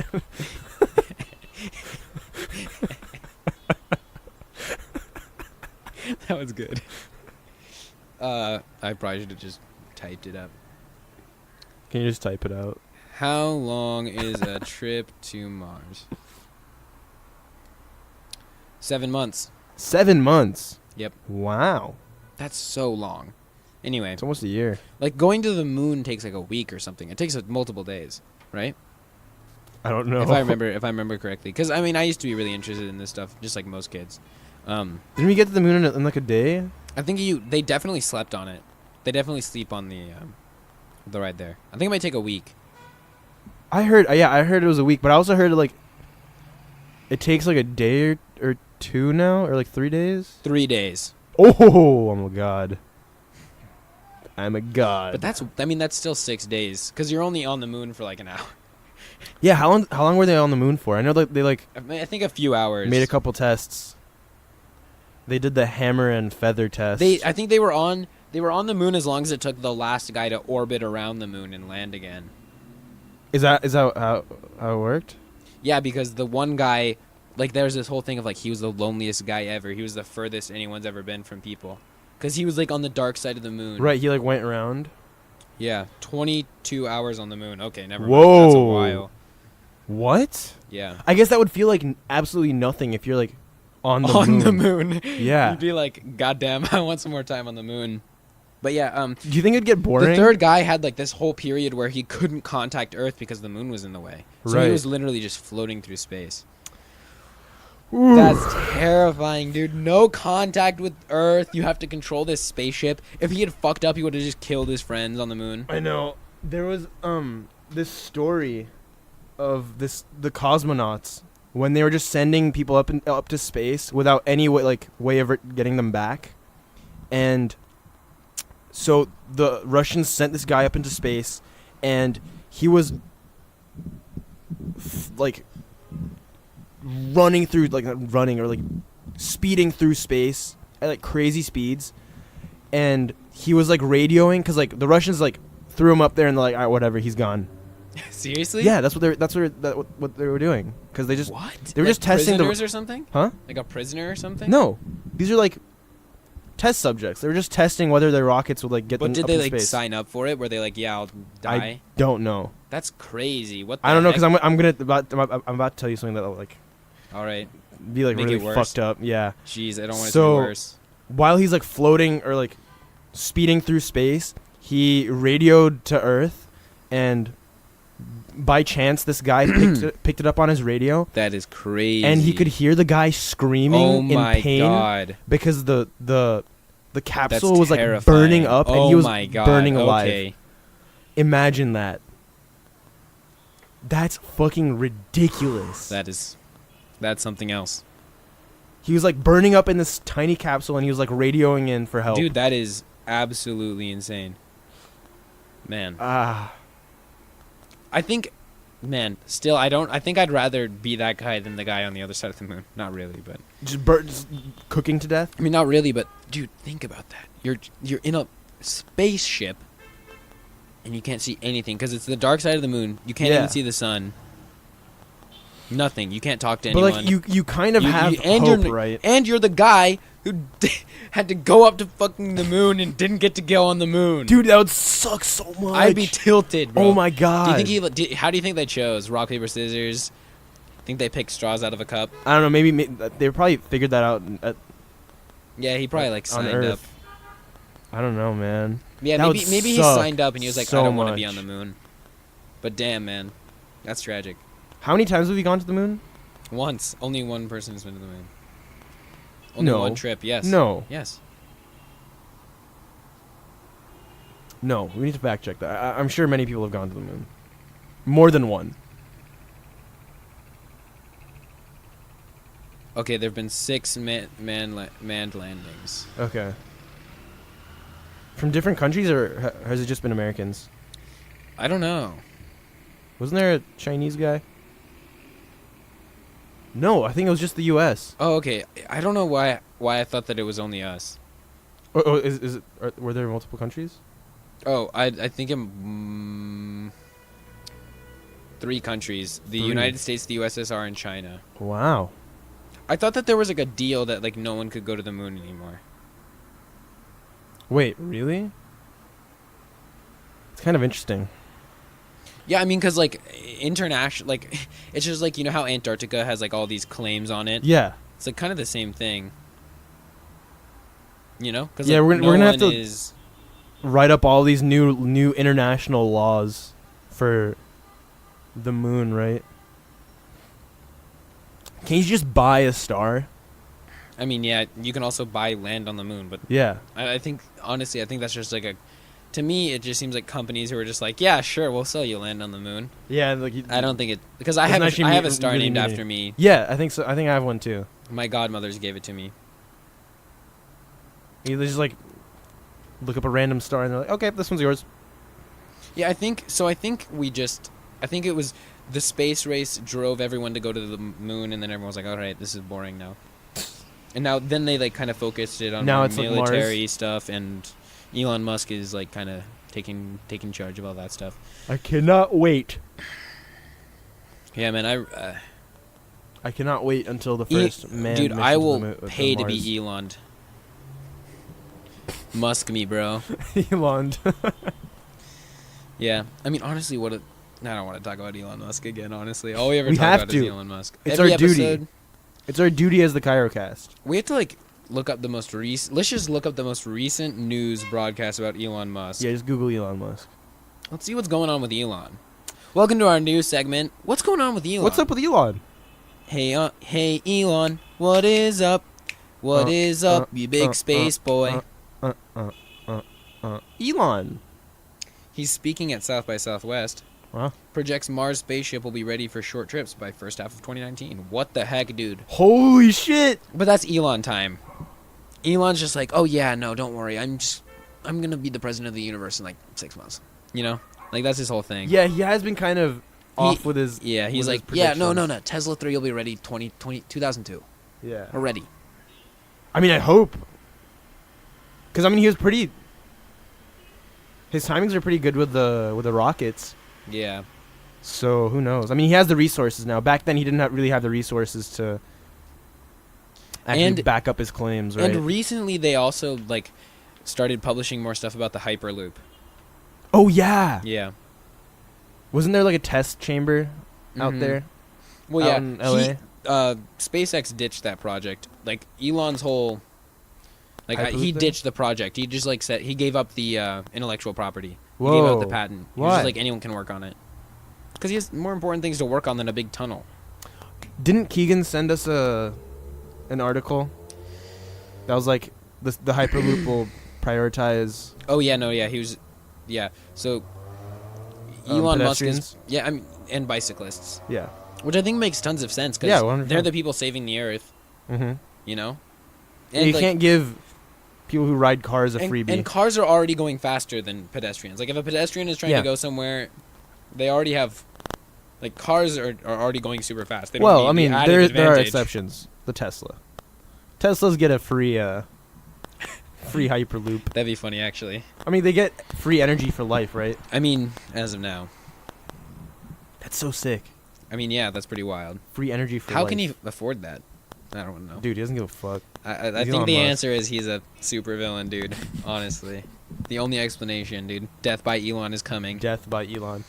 That was good. I probably should have just typed it up. Can you just type it out? How long is a trip to Mars? 7 months. 7 months. Yep. Wow. That's so long. Anyway, It's almost a year. like going to the moon takes like a week or something. It takes multiple days, right? I don't know. If I remember correctly, because I mean, I used to be really interested in this stuff, just like most kids. Didn't we get to the moon in like a day? I think they definitely slept on it. They definitely sleep on the ride there. I think it might take a week. I heard it was a week, but I also heard like it takes like a day or two now, or like 3 days. 3 days. Oh, I'm a god. I'm a god. But that's still 6 days, because you're only on the moon for like an hour. Yeah, how long were they on the moon for? I know that they like I think a few hours. made a couple tests. They did the hammer and feather test. I think they were on the moon as long as it took the last guy to orbit around the moon and land again. Is that how it worked? Yeah, because the one guy, like, there's this whole thing of like he was the loneliest guy ever. He was the furthest anyone's ever been from people, because he was like on the dark side of the moon. Right, he like went around. Yeah, 22 hours on the moon. Okay, never Whoa. mind. That's a while. What? Yeah. I guess that would feel like absolutely nothing if you're like on the On moon. the moon. Yeah. You'd be like, God damn, I want some more time on the moon. But yeah, Do you think it'd get boring? the third guy had like this whole period where he couldn't contact Earth because the moon was in the way. So Right. he was literally just floating through space. Ooh. That's terrifying, dude. No contact with Earth. You have to control this spaceship. If he had fucked up, he would have just killed his friends on the moon. I know. There was this story of the cosmonauts when they were just sending people up to space without any way of getting them back. And so the Russians sent this guy up into space, and he was speeding through space at like crazy speeds, and he was like radioing because like the Russians like threw him up there and they're like, all right, whatever, he's gone. Seriously? Yeah, that's what they were doing, because they just What? they were Like just testing prisoners or something? huh? Like a prisoner or something? No, these are like test subjects. They were just testing whether their rockets would like get them But did up they to like space. sign up for it? Were they like, yeah, I'll die? I don't know. That's crazy. What? The I don't know, heck? because I'm about to tell you something that'll like All right. be like Make really it worse. fucked up. Yeah. Jeez, I don't want it to So- be worse. While he's like floating or like speeding through space, he radioed to Earth, and by chance this guy picked it up on his radio, That is crazy. and he could hear the guy screaming Oh my in pain god. because the That's capsule was like terrifying. burning up, and oh he was my god. burning alive. Okay. Imagine that. That's fucking ridiculous. That's something else. He was like burning up in this tiny capsule, and he was like radioing in for help. Dude, that is absolutely insane. Man. Ah. I think I think I'd rather be that guy than the guy on the other side of the moon. Not really, but Just cooking to death. I mean, not really, but dude, think about that. You're in a spaceship and you can't see anything because it's the dark side of the moon. You can't Yeah. even see the sun. Nothing. You can't talk to But anyone. like you kind of have hope, right? And you're the guy who had to go up to fucking the moon and didn't get to go on the moon. Dude, that would suck so much. I'd be tilted, bro. Oh my god. Do you think how do you think they chose? Rock, paper, scissors? Think they picked straws out of a cup? I don't know. Maybe they probably figured that out. Yeah, he probably like on signed Earth. up. I don't know, man. Yeah, That maybe would maybe he suck signed up and he was like, so I don't want to be much. on the moon. But damn, man, that's tragic. How many times have you gone to the moon? Once, only one person has been to the moon. Only No. one trip. Yes. No. Yes. No. We need to fact check that. I'm sure many people have gone to the moon. More than one. Okay, there have been 6 manned landings. Okay. From different countries, or has it just been Americans? I don't know. Wasn't there a Chinese guy? No, I think it was just the U.S. Oh, okay. I don't know why I thought that it was only us. Oh, is it? Were there multiple countries? Oh, I think 3 countries: the 3. United States, the USSR, and China. Wow. I thought that there was like a deal that like no one could go to the moon anymore. Wait, really? It's kind of interesting. Yeah, I mean, because, like, international, like, it's just like, you know how Antarctica has, like, all these claims on it? Yeah. It's, like, kind of the same thing. You know? Cause, Yeah, like, we're gonna have to is... write up all these new international laws for the moon, right? Can you just buy a star? I mean, yeah, you can also buy land on the moon, but Yeah. I think, honestly, I think that's just, like, a... To me, it just seems like companies who are just like, yeah, sure, we'll sell you land on the moon. Yeah, like I don't think it... Because I doesn't have a actually star really named mean after anything. me. Yeah, I think so. I think I have one too. My godmothers gave it to me. You just like look up a random star and they're like, okay, this one's yours. Yeah, I think it was the space race drove everyone to go to the moon, and then everyone was like, all right, this is boring now. And then they like kind of focused it on Now more it's like military Mars. stuff, and Elon Musk is like kind of taking charge of all that stuff. I cannot wait. Yeah, man, I cannot wait until the first man. dude, mission I to will the pay to Mars. be Elon. Musk me, bro. Elon. Yeah, I mean, honestly, I don't want to talk about Elon Musk again. Honestly, all we ever We talk have about to. is Elon Musk. It's Every our duty. episode, It's our duty as the Cairo cast. we have to like look up the most recent. Let's just look up the most recent news broadcast about Elon Musk. Yeah, just Google Elon Musk. Let's see what's going on with Elon. Welcome to our news segment. What's going on with Elon? What's up with Elon? Hey, hey, Elon. What is up? What is up, you big space boy? Elon. He's speaking at South by Southwest. Wow. Projects Mars spaceship will be ready for short trips by first half of 2019. What the heck, dude? Holy shit. But that's Elon time. Elon's just like, oh yeah, no, don't worry. I'm gonna be the president of the universe in like 6 months. You know, like that's his whole thing. Yeah, he has been kind of off with his. Yeah, he's with like, his yeah, no. predictions. Tesla 3 will be ready 2002. Yeah. Already. I mean, I hope. Because I mean, he was pretty. His timings are pretty good with the rockets. Yeah. So who knows? I mean, he has the resources now. Back then, he didn't really have the resources to actually back up his claims, right? And recently, they also like started publishing more stuff about the Hyperloop. Oh yeah. Yeah. Wasn't there like a test chamber out there? Well, out yeah. in LA? SpaceX ditched that project. Like Elon's whole. Like Hyperloop he thing? ditched the project. He just like said he gave up the intellectual property. Whoa. He gave out the patent. He was Why? just like anyone can work on it. Because he has more important things to work on than a big tunnel. Didn't Keegan send us an article that was like the Hyperloop will prioritize? Oh yeah, no, yeah, he was, yeah. So Elon Musk is, pedestrians? yeah, I mean, and bicyclists, Yeah. which I think makes tons of sense because Yeah, 100%. they're the people saving the earth. Mm-hmm. You know, Yeah, you like, can't give people who ride cars a freebie. and cars are already going faster than pedestrians. Like if a pedestrian is trying Yeah. to go somewhere, they already have, like cars are already going super fast. They don't Well, need I mean, the added there are advantage. exceptions. The Tesla. Teslas get a free Hyperloop. That'd be funny, actually. I mean, they get free energy for life, right? I mean, as of now. That's so sick. I mean, yeah, that's pretty wild. Free energy for How life. can he afford that? I don't know. Dude, he doesn't give a fuck. I He's think Elon the Musk. answer is he's a super villain, dude. Honestly. The only explanation, dude. Death by Elon is coming. Death by Elon.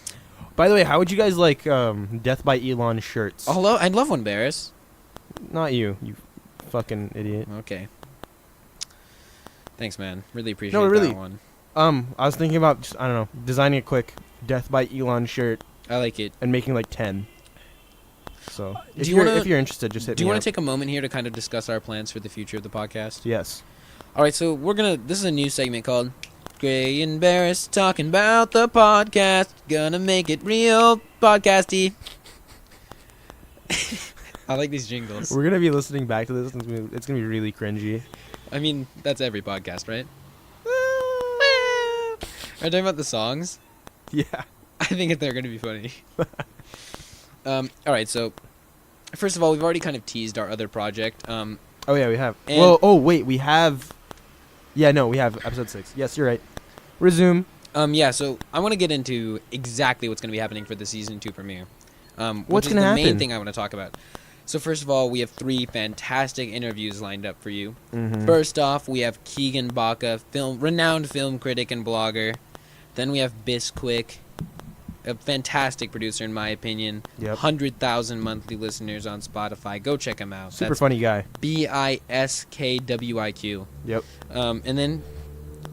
By the way, how would you guys like Death by Elon shirts? Oh, I'd love one, Barris. Not you fucking idiot. Okay. Thanks, man. Really appreciate No, really. that one. I was thinking about just, I don't know, designing a quick Death by Elon shirt I like it. and making like 10. So, if Do you you're wanna- if you're interested, just hit Do you me want up. to take a moment here to kind of discuss our plans for the future of the podcast? Yes. All right, so this is a new segment called Gray and Barris talking about the podcast. Gonna make it real podcasty. I like these jingles. We're gonna be listening back to this. And it's gonna be really cringy. I mean, that's every podcast, right? Are you talking about the songs? Yeah. I think they're going to be funny. All right, so first of all, we've already kind of teased our other project. Oh yeah, we have. And- Well, oh wait, we have. Yeah, no, we have episode 6. Yes, you're right. Resume. Yeah, so I want to get into exactly what's going to be happening for the season 2 premiere. What's which is gonna the main happen? thing I want to talk about. So first of all, we have 3 fantastic interviews lined up for you. Mm-hmm. First off, we have Keegan Baca, renowned film critic and blogger. Then we have Bisquick, a fantastic producer in my opinion. Yep. 100,000 monthly listeners on Spotify. Go check him out. Super funny guy. BISKWIQ. Yep. And then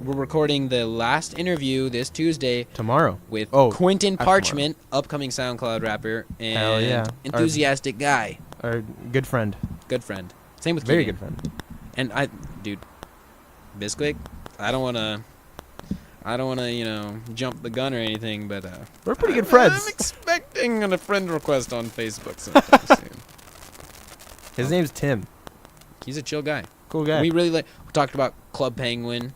we're recording the last interview this Tuesday Tomorrow with Oh, Quentin tomorrow. Parchment, upcoming SoundCloud rapper and Hell yeah. enthusiastic guy, Our good friend. good friend. Same with Very Keegan. good friend. And dude, Bisquick, I don't wanna, jump the gun or anything, but We're pretty good friends. I'm expecting a friend request on Facebook sometime soon. His name's Tim. He's a chill guy. Cool guy. We talked about Club Penguin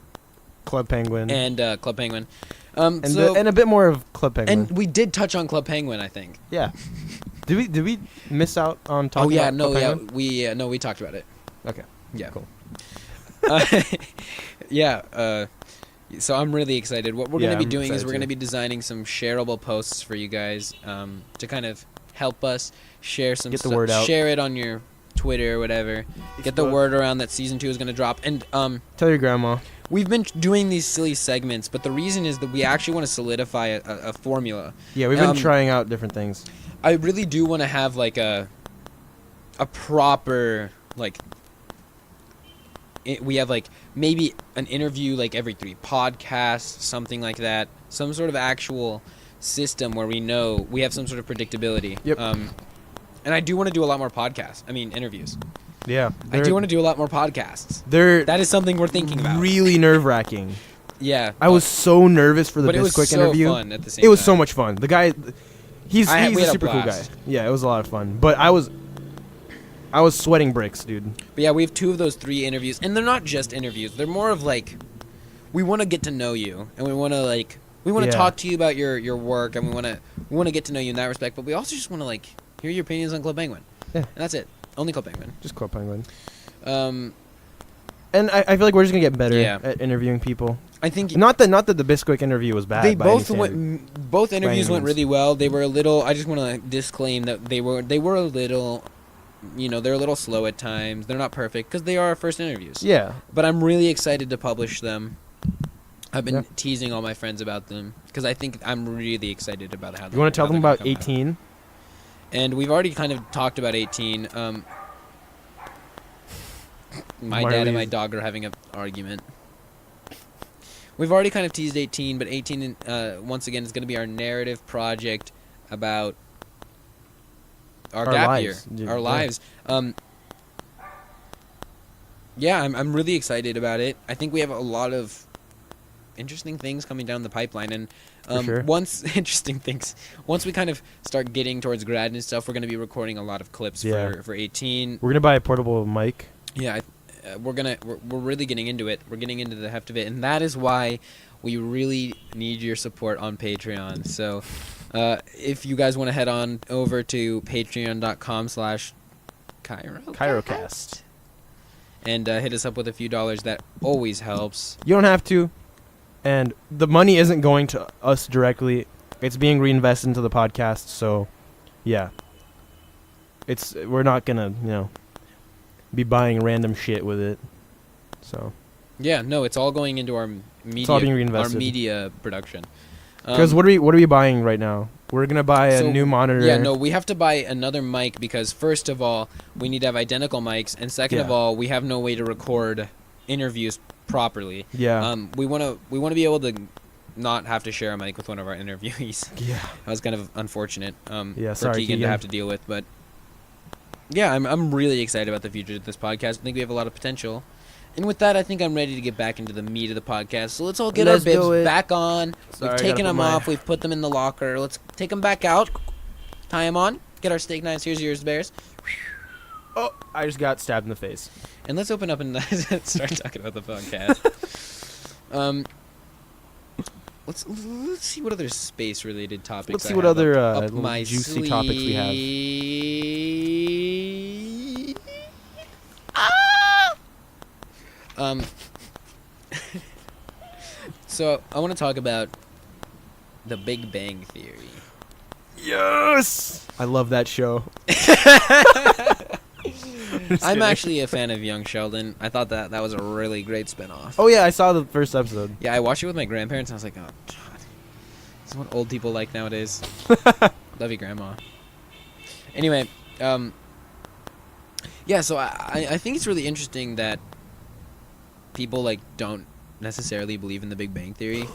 Club Penguin. and Club Penguin. And a bit more of Club Penguin. And we did touch on Club Penguin, I think. Yeah. Did we miss out on talking about Club Penguin? We talked about it. Okay. Yeah. Cool. Yeah. So I'm really excited. What we're going to be I'm doing is excited we're going to too. be designing some shareable posts for you guys to kind of help us share some Get the stuff. word out. Share it on your Twitter or whatever. Get the word around that season 2 is going to drop. And Tell your grandma. we've been doing these silly segments, but the reason is that we actually want to solidify a formula. Yeah, we've been trying out different things. I really do want to have like a proper we have like maybe an interview like every 3 podcasts, something like that. Some sort of actual system where we know we have some sort of predictability. Yep. And I do want to do a lot more podcasts. I mean, interviews. Yeah. I do want to do a lot more podcasts. They're That is something we're thinking about. really nerve-wracking. Yeah. I was so nervous for the but it was Bisquick so interview. fun at the same It was time. so much fun. The guy, he's we a had a super cool guy. blast. Yeah, it was a lot of fun. But I was sweating bricks, dude. But yeah, we have 2 of those 3 interviews, and they're not just interviews. They're more of like, we want to get to know you, and we want to Yeah. talk to you about your work, and we want to get to know you in that respect. But we also just want to hear your opinions on Club Penguin. Yeah. And that's it. Only Club Penguin. Just Club Penguin. Um, And I feel like we're just gonna get better Yeah. at interviewing people. I think Not that the Bisquick interview was bad. they by any both standard. both interviews went means. really well. They were a little. I just want to disclaim that they were a little. They're a little slow at times. They're not perfect because they are our first interviews. Yeah. But I'm really excited to publish them. I've been Yeah. teasing all my friends about them because I think I'm really excited about how. You want to tell them how they're about gonna come out. 18? And we've already kind of talked about 18. My dad and my Marley's- dog are having an argument. We've already kind of teased 18, but 18 once again is going to be our narrative project about our Our gap lives. year, Yeah. our lives. Yeah, I'm really excited about it. I think we have a lot of interesting things coming down the pipeline, and For sure. once we kind of start getting towards grad and stuff, we're going to be recording a lot of clips Yeah. for 18. We're gonna buy a portable mic. Yeah, we're really getting into it. We're getting into the heft of it, and that is why we really need your support on Patreon. So, if you guys want to head on over to patreon.com/CairoCast and hit us up with a few dollars, that always helps. You don't have to, and the money isn't going to us directly. It's being reinvested into the podcast. So, yeah, we're not gonna be buying random shit with it. So, Yeah, no, it's all going into our media. all being our reinvested. media production. because what are we buying right now? We're gonna buy a So, new monitor. Yeah, no, we have to buy another mic because first of all, we need to have identical mics, and second of Yeah. all, we have no way to record interviews properly. Yeah. We want to be able to not have to share a mic with one of our interviewees. Yeah. That was kind of unfortunate. Yeah, for sorry, Keegan to Keegan. have to deal with, but yeah, I'm really excited about the future of this podcast. I think we have a lot of potential. And with that, I think I'm ready to get back into the meat of the podcast. So let's all get Let's our bibs do it. back on. Sorry, I We've gotta taken put them my- off. We've put them in the locker. Let's take them back out. Tie them on. Get our steak knives. Here's yours, Bears. Oh, I just got stabbed in the face. And let's open up and start talking about the podcast. Let's see what other space-related topics. Let's see I what have other up little my juicy topics we have. sleeve. Ah! So I want to talk about the Big Bang Theory. Yes, I love that show. I'm actually a fan of Young Sheldon. I thought that was a really great spinoff. Oh yeah, I saw the first episode. Yeah, I watched it with my grandparents, and I was like, oh, God. This is what old people like nowadays. Love you, Grandma. Anyway, yeah, so I think it's really interesting that people, like, don't necessarily believe in the Big Bang Theory.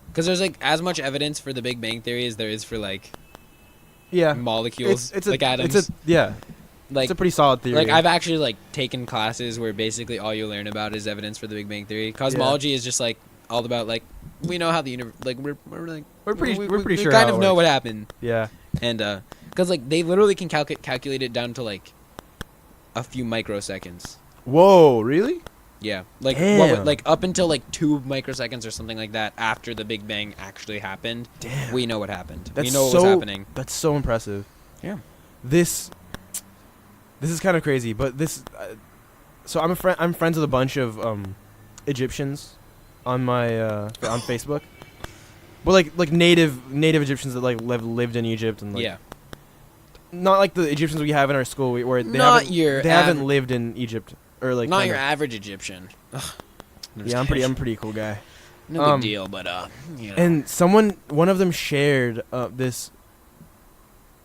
Because there's, like, as much evidence for the Big Bang Theory as there is for, like, molecules, like atoms. Like, it's a pretty solid theory. Like, I've actually, like, taken classes where basically all you learn about is evidence for the Big Bang Theory. Cosmology is just, like, all about, like, we know how the universe, like, we're pretty sure we kind of know what happened. Yeah. And, because, like, they literally can calculate it down to, like, a few microseconds. Whoa, really? Yeah. Like, like, up until, like, 2 microseconds or something like that after the Big Bang actually happened. Damn. We know what happened. We know what was happening. That's so impressive. Yeah. This is kind of crazy, but this. So I'm friends with a bunch of Egyptians on my on Facebook. Well, like native Egyptians that like lived in Egypt and like. Yeah. Not like the Egyptians we have in our school where they haven't lived in Egypt or like. Not your average Egyptian. Ugh. Yeah, I'm a pretty cool guy. No big deal, but you know. And one of them shared this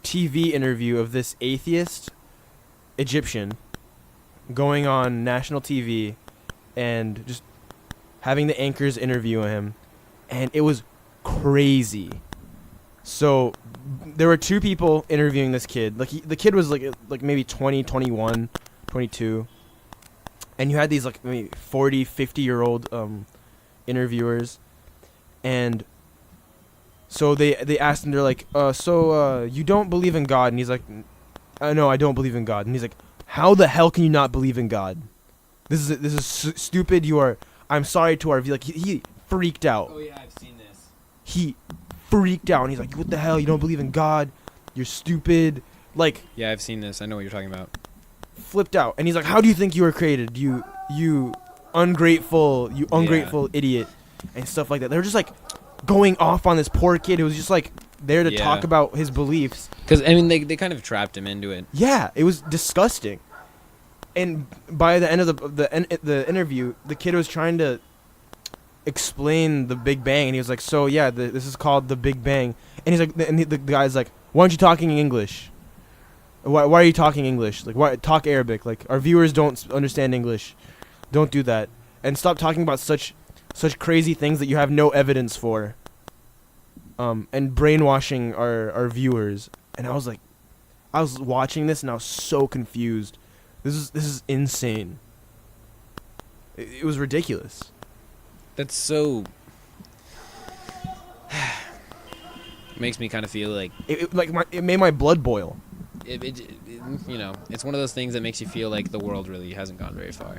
TV interview of this atheist Egyptian going on national TV and just having the anchors interview him, and it was crazy. So there were 2 people interviewing this kid. Like the kid was like maybe 20, 21, 22. And you had these like maybe 40, 50-year-old interviewers, and so they asked him, they're like, so you don't believe in God? And he's like, no, I don't believe in God. And he's like, how the hell can you not believe in God? This is stupid. I'm sorry to our view. Like he freaked out. Oh yeah, I've seen this. He freaked out, and he's like, what the hell? You don't believe in God? You're stupid. Like, yeah, I've seen this. I know what you're talking about. Flipped out, and he's like, how do you think you were created? You ungrateful idiot, and stuff like that. They were just like going off on this poor kid who was just like there to talk about his beliefs. Because I mean, they kind of trapped him into it. Yeah, it was disgusting. And by the end of the interview, the kid was trying to explain the Big Bang, and he was like, so yeah, this is called the Big Bang. And he's like, and the guy's like, why aren't you talking English? Why are you talking English? Like, why talk Arabic? Like, our viewers don't understand English. Don't do that. And stop talking about such crazy things that you have no evidence for. And brainwashing our viewers. And I was like, I was watching this and I was so confused. This is insane. It was ridiculous. That's so. Makes me kind of feel like it made my blood boil. It, you know, it's one of those things that makes you feel like the world really hasn't gone very far.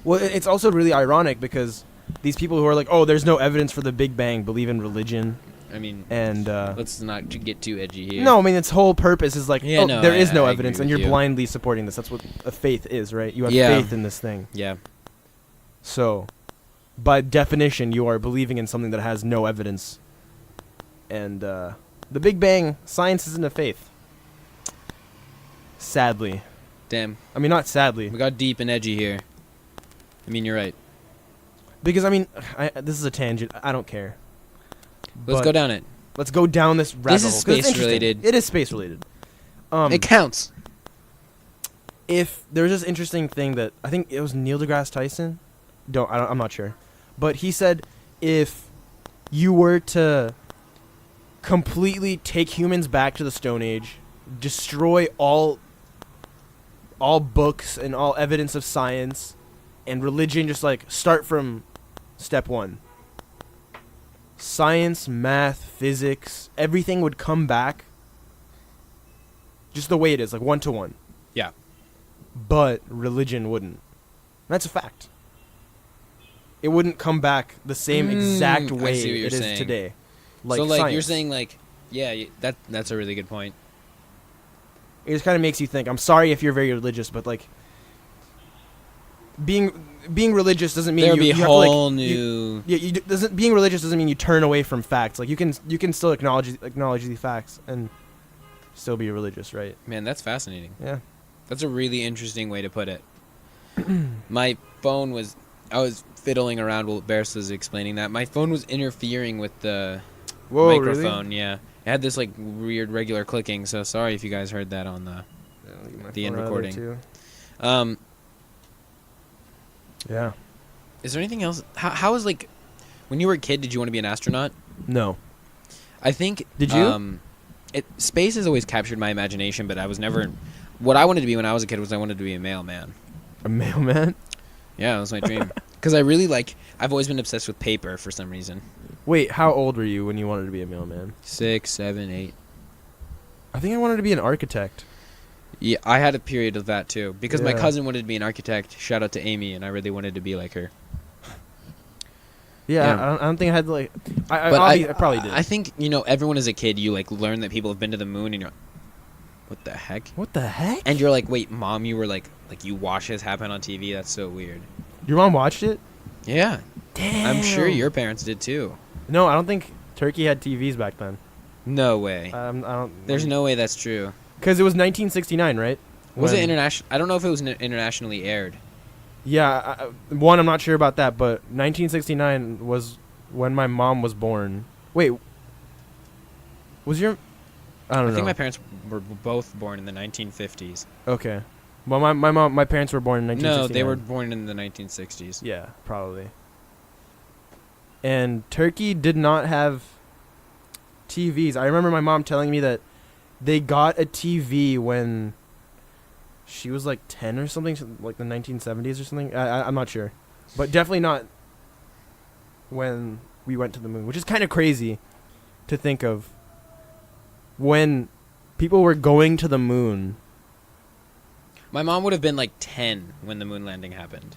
Well, it's also really ironic because these people who are like, oh, there's no evidence for the Big Bang, believe in religion. I mean, and let's not get too edgy here. No, I mean, its whole purpose is like, there is no evidence, and you're you. blindly supporting this. That's what a faith is, right? You have faith in this thing. Yeah. So, by definition, you are believing in something that has no evidence. And the Big Bang, science isn't a faith. Sadly. Damn. I mean, not sadly. We got deep and edgy here. I mean, you're right. Because, I mean, this is a tangent. I don't care. Let's go down it. Let's go down this rabbit hole. This is space-related. It is space-related. It counts. If there's this interesting thing that, I think it was Neil deGrasse Tyson. I'm not sure. But he said if you were to completely take humans back to the Stone Age, destroy all books and all evidence of science and religion, just like start from step 1. Science, math, physics, everything would come back just the way it is, like 1-to-1. Yeah. But religion wouldn't. That's a fact. It wouldn't come back the same exact way it is today. Like so, like, science. You're saying, like, yeah, that's a really good point. It just kind of makes you think. I'm sorry if you're very religious, but, like, being religious doesn't mean you have to, like, new. Being religious doesn't mean you turn away from facts. Like, you can still acknowledge the facts and still be religious, right? Man, that's fascinating. Yeah, that's a really interesting way to put it. My phone was. I was fiddling around while Bears was explaining that. My phone was interfering with the Whoa, microphone. Really? Yeah, it had this like weird regular clicking. So sorry if you guys heard that on the end recording. Yeah. Is there anything else? How is like when you were a kid? Did you want to be an astronaut? No. I think. Did you? Space has always captured my imagination, but I was never. What I wanted to be when I was a kid was I wanted to be a mailman. A mailman? Yeah, that was my dream. Because I really I've always been obsessed with paper for some reason. Wait, how old were you when you wanted to be a mailman? 6, 7, 8. I think I wanted to be an architect. Yeah, I had a period of that too. Because my cousin wanted to be an architect. Shout out to Amy, and I really wanted to be like her. Yeah. I don't think I had like. I probably did. I think everyone as a kid, you like learn that people have been to the moon, and you're, what the heck? What the heck? And you're like, wait, mom, you were like you watched this happen on TV? That's so weird. Your mom watched it? Yeah. Damn. I'm sure your parents did too. No, I don't think Turkey had TVs back then. No way. I don't. There's no way that's true. Because it was 1969, right? Was it international? I don't know if it was internationally aired. Yeah, I'm not sure about that, but 1969 was when my mom was born. Wait, was your? I don't know. I think my parents were both born in the 1950s. Okay, well, my parents were born in 1969. No, they were born in the 1960s. Yeah, probably. And Turkey did not have TVs. I remember my mom telling me that they got a TV when she was like 10 or something, like the 1970s or something. I'm not sure. But definitely not when we went to the moon, which is kind of crazy to think of. When people were going to the moon. My mom would have been like 10 when the moon landing happened.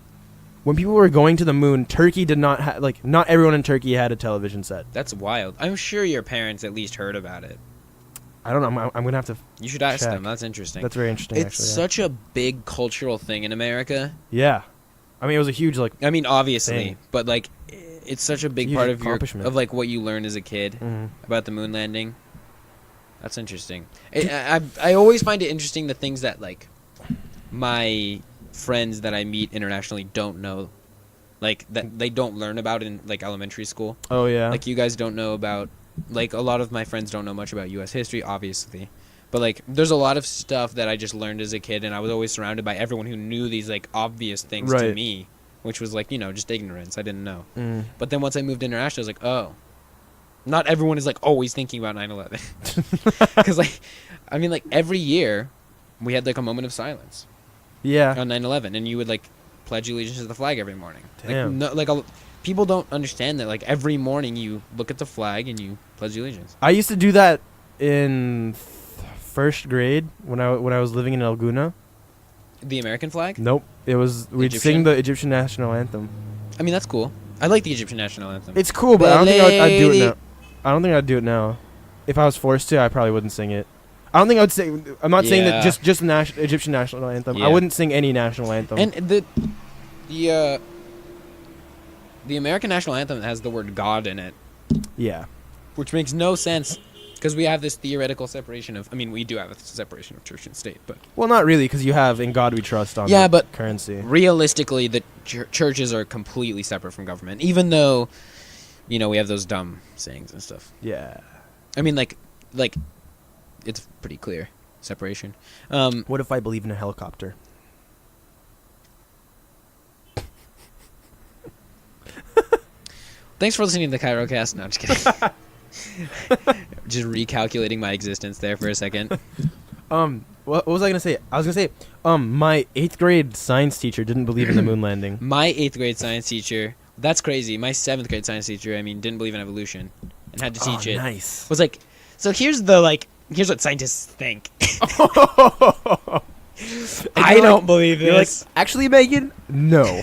When people were going to the moon, Turkey did not have, like, not everyone in Turkey had a television set. That's wild. I'm sure your parents at least heard about it. I don't know. I'm going to have to. You should ask check. them. That's interesting. That's very interesting, it's actually. Such a big cultural thing in America. Yeah. I mean, it was a huge, like. I mean, obviously. Thing. But, like, it's such a big part of like, what you learn as a kid about the moon landing. That's interesting. I always find it interesting the things that, like, my friends that I meet internationally don't know. Like, that they don't learn about in, like, elementary school. Oh, yeah. Like, you guys don't know about... Like, a lot of my friends don't know much about U.S. history, obviously. But, like, there's a lot of stuff that I just learned as a kid, and I was always surrounded by everyone who knew these, like, obvious things to me, which was, like, just ignorance. I didn't know. But then once I moved international, I was like, oh. Not everyone is, like, always thinking about 9/11. Because, like, I mean, like, every year, we had, like, a moment of silence. Yeah. On 9/11, and you would, like, pledge allegiance to the flag every morning. Damn. Like, people don't understand that. Like, every morning you look at the flag and you pledge allegiance. I used to do that in first grade when I was living in Elguna. The American flag? Nope. It was we'd sing the Egyptian national anthem. I mean, that's cool. I like the Egyptian national anthem. It's cool, but I don't think I'd do it now. I don't think I'd do it now. If I was forced to, I probably wouldn't sing it. I don't think I would sing. I'm not saying that just the Egyptian national anthem. I wouldn't sing any national anthem. And the American national anthem has the word God in it. Yeah. Which makes no sense because we have this theoretical separation of... I mean, we do have a separation of church and state, but... Well, not really, because you have In God We Trust on but currency. Realistically, the churches are completely separate from government, even though, we have those dumb sayings and stuff. Yeah. I mean, like it's pretty clear separation. What if I believe in a helicopter? Thanks for listening to the Cairo cast. No, I'm just kidding. Just recalculating my existence there for a second. What was I gonna say? I was gonna say, my 8th grade science teacher didn't believe in the moon landing. My 8th grade science teacher, that's crazy. My 7th grade science teacher, didn't believe in evolution and had to teach it. Nice. Was like, so here's what scientists think. I don't believe this. Like, actually, Megan, no.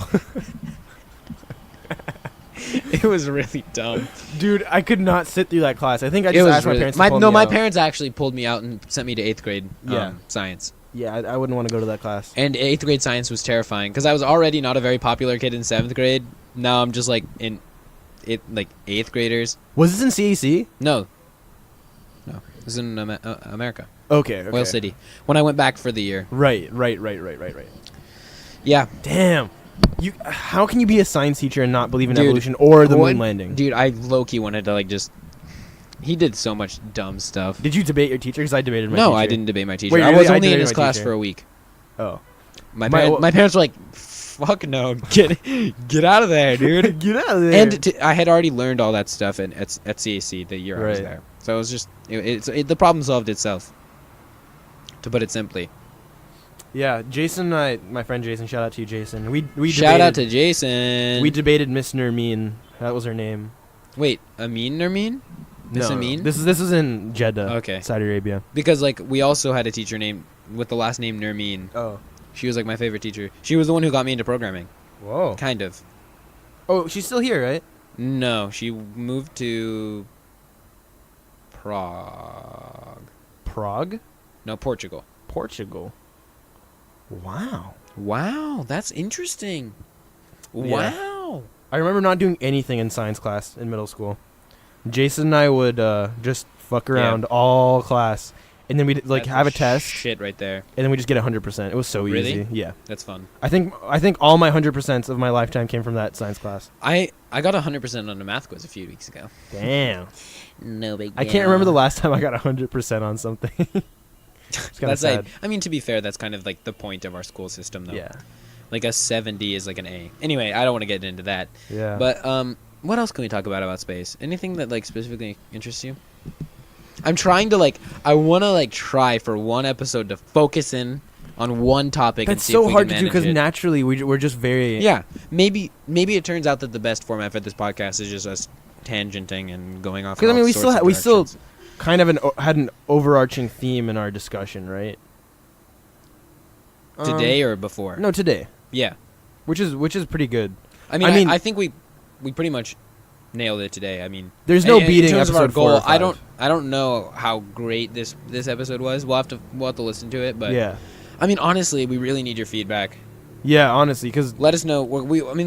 It was really dumb. Dude, I could not sit through that class. I think I just asked my parents to pull me my out. parents actually pulled me out and sent me to 8th grade science. Yeah, I wouldn't want to go to that class. And 8th grade science was terrifying because I was already not a very popular kid in 7th grade. Now I'm just like in 8th graders. Was this in CAC? No. It was in America. Okay. Oil City. When I went back for the year. Right. Yeah. Damn. How can you be a science teacher and not believe in evolution or the moon landing? Dude, I low-key wanted to, like, just He did so much dumb stuff. Did you debate your teacher? Because I debated my teacher. No, I didn't debate my teacher. Wait, I really? was I only in debated his my class teacher. for a week. Oh. My parents were like, "Fuck no, get out of there, dude." Get out of there. And I had already learned all that stuff at CAC the year I was Right. there, so it was just the problem solved itself. To put it simply. Yeah, Jason, my friend Jason, shout out to you, Jason. We Shout out to debated, Jason. we debated Miss Nermeen. That was her name. Wait, Amin Nermeen? Miss No, Amin? This is in Jeddah, Okay. Saudi Arabia. Because like we also had a teacher named with the last name Nermeen. Oh. She was like my favorite teacher. She was the one who got me into programming. Whoa. Kind of. Oh, she's still here, right? No, she moved to Prague. Prague? No, Portugal. Portugal. Wow. Wow, that's interesting. Yeah. Wow. I remember not doing anything in science class in middle school. Jason and I would just fuck around all class. And then we'd like That's have a the test, Shit right there. and then we just get 100%. It was so Really? easy. Yeah. That's fun. I think all my 100% of my lifetime came from that science class. I got 100% on a math quiz a few weeks ago. Damn. No big deal. I can't remember the last time I got 100% on something. It's kind of That's sad. like, I mean, to be fair, that's kind of like the point of our school system, though. Yeah. Like a 70 is like an A. Anyway, I don't want to get into that. Yeah. But what else can we talk about space? Anything that like specifically interests you? I'm trying to I want to try for one episode to focus in on one topic. That's and see so if we hard can to do because manage it. naturally we're just very Yeah, maybe it turns out that the best format for this podcast is just us tangenting and going off. Because I mean in we still directions. kind of had an overarching theme in our discussion, right? Today or before? No, today. Yeah, Which is pretty good. I mean, I think we pretty much nailed it today. I mean, There's no in beating terms of our episode 4 or goal. 5. I don't know how great this episode was. We'll have to listen to it, but Yeah. I mean, honestly, we really need your feedback. Yeah, honestly, because Let us know. Would Gray you and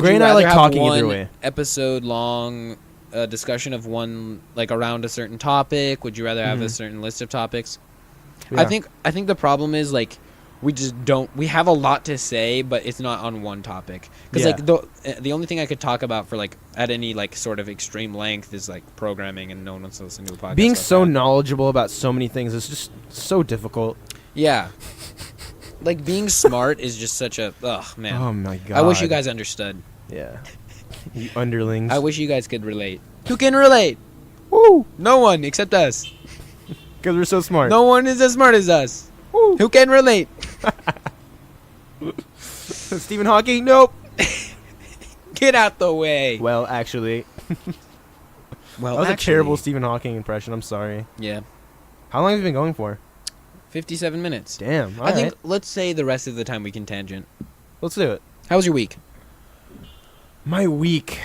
rather I like have talking one either way. episode long discussion of one around a certain topic? Would you rather have a Mhm. certain list of topics? yeah. I think the problem is we just don't. We have a lot to say, but it's not on one topic. Because Yeah. the only thing I could talk about for at any sort of extreme length is programming, and no one wants to listen to a podcast. being like so that. knowledgeable about so many things is just so difficult. Yeah. Being smart is just such a man. Oh my god. I wish you guys understood. Yeah. You underlings. I wish you guys could relate. Who can relate? Woo! No one except us. Because we're so smart. No one is as smart as us. Woo! Who can relate? Stephen Hawking? Nope. Get out the way. Well, actually, Well, that was a terrible Stephen Hawking impression. I'm sorry. Yeah. How long have you been going for? 57 minutes. Damn. I think let's say the rest of the time we can tangent. Let's do it. How was your week? My week.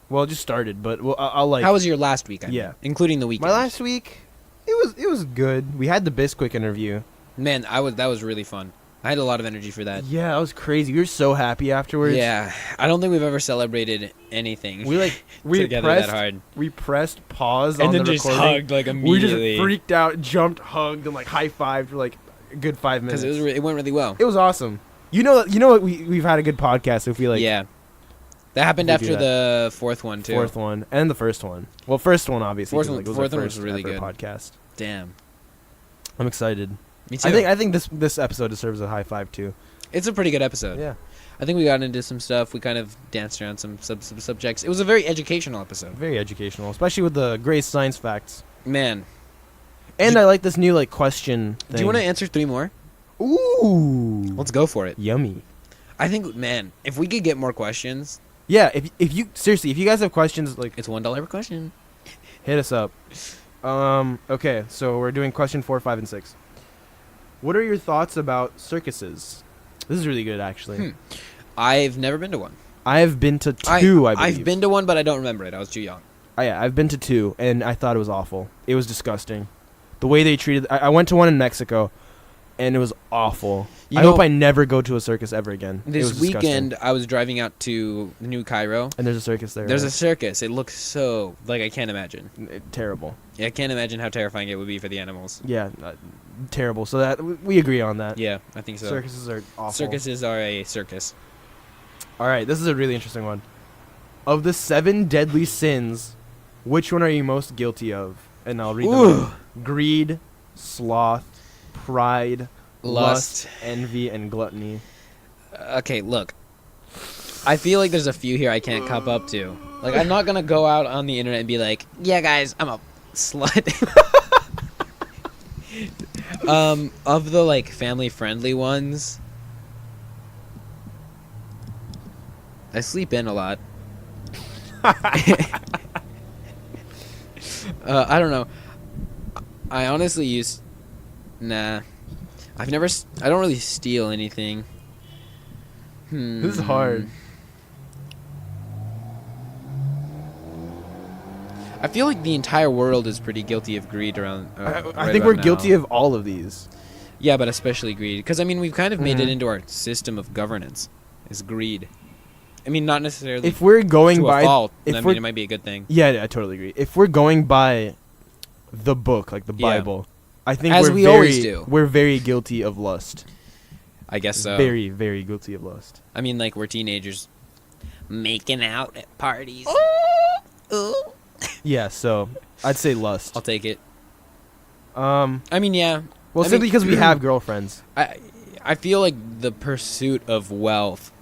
Well, it just started, but I'll How was your last week? I mean, Yeah. including the weekend. my last week. It was good. We had the Bisquick interview. Man, that was really fun. I had a lot of energy for that. Yeah, that was crazy. We were so happy afterwards. Yeah, I don't think we've ever celebrated anything. We together pressed, that hard, We pressed pause and on then the just recording. hugged We immediately. just freaked out, jumped, hugged, and high fived for a good 5 minutes. because it went really well. It was awesome. You know what? We've had a good podcast. If we Yeah, that happened we do after the fourth one too. fourth one and the first one. Well, first one obviously. Fourth 'cause, one- it was fourth our one was first really ever good. podcast. Damn, I'm excited. me too. I think this episode deserves a high five too. it's a pretty good episode. Yeah. I think we got into some stuff. We kind of danced around some subjects. It was a very educational episode. Very educational, especially with the Gray's science facts. Man, And I like this new question thing. do you want to answer 3 more? Ooh. Let's go for it. Yummy. I think, man, if we could get more questions, Yeah, if you seriously, if you guys have questions, it's $1 per question. hit us up. Okay, so we're doing question 4, 5, and 6. What are your thoughts about circuses? This is really good, actually. I've never been to one. I have been to 2, I believe. I've been to one, but I don't remember it. I was too young. Oh, yeah, I've been to 2, and I thought it was awful. It was disgusting. The way they treated... I went to one in Mexico, and it was awful. I hope I never go to a circus ever again. It This was disgusting. weekend, I was driving out to the new Cairo. And there's a circus there. There's a right? circus. It looks so... I can't imagine. Terrible. Yeah, I can't imagine how terrifying it would be for the animals. Yeah, terrible. So that we agree on that. Yeah, I think so. Circuses are awful. Circuses are a circus. All right, this is a really interesting one. Of the 7 deadly sins, Which one are you most guilty of? And I'll read them. Ooh. all. Greed, sloth, pride, Lust. envy, and gluttony. Okay, look. I feel like there's a few here I can't cup up to. Like, I'm not gonna go out on the internet and be like, yeah, guys, I'm a slut. Of the, like, family-friendly ones, I sleep in a lot. I don't know. I honestly nah. I don't really steal anything. This is hard. I feel like the entire world is pretty guilty of greed around. I think we're guilty of all of these. Yeah, but especially greed. Because, I mean, we've kind of made it Mhm. into our system of governance. Is greed. I mean, not necessarily If we're going to by, a fault. if I mean, we're- it might be a good thing. yeah, I totally agree. If we're going by the book, like the Yeah. Bible, I think As we're we very, always do. We're very guilty of lust. I guess so. Very, very guilty of lust. I mean, like, we're teenagers making out at parties. Ooh. Yeah, so I'd say lust. I'll take it. I I mean, yeah. simply mean- because we have girlfriends. I feel like the pursuit of wealth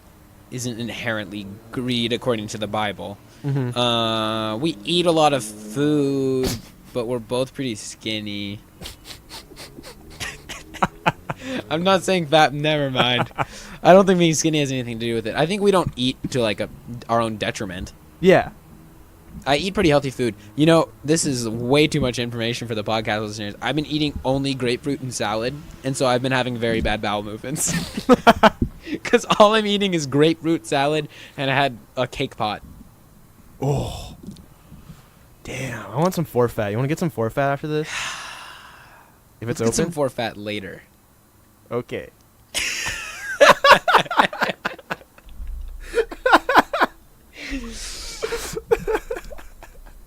isn't inherently greed according to the Bible. Mm-hmm. We eat a lot of food, but we're both pretty skinny. I'm not saying fat. Never mind. I don't think being skinny has anything to do with it. I think we don't eat to like our own detriment. Yeah. I eat pretty healthy food. You know, this is way too much information for the podcast listeners. I've been eating only grapefruit and salad, and so I've been having very bad bowel movements. Because all I'm eating is grapefruit salad, and I had a cake pot. Oh. Damn. I want some forfeit. You want to get some forfeit after this? If it's Let's get some open? forfeit later. Okay.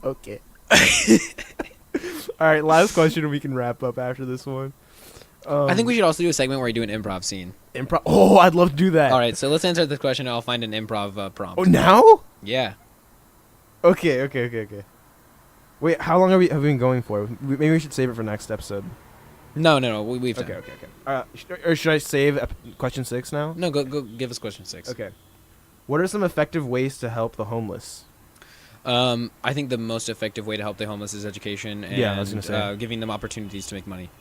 Okay. All right, last question, and we can wrap up after this one. I think we should also do a segment where we do an improv scene. improv. Oh, I'd love to do that. All right, so let's answer this question, and I'll find an improv prompt. Oh, now? Yeah. Okay. Wait, how long have we been going for? Maybe we should save it for next episode. No. We've done. Okay. Or should I save question 6 now? No, go give us question 6. Okay. What are some effective ways to help the homeless? I think the most effective way to help the homeless is education and Yeah, I was gonna say. giving them opportunities to make money.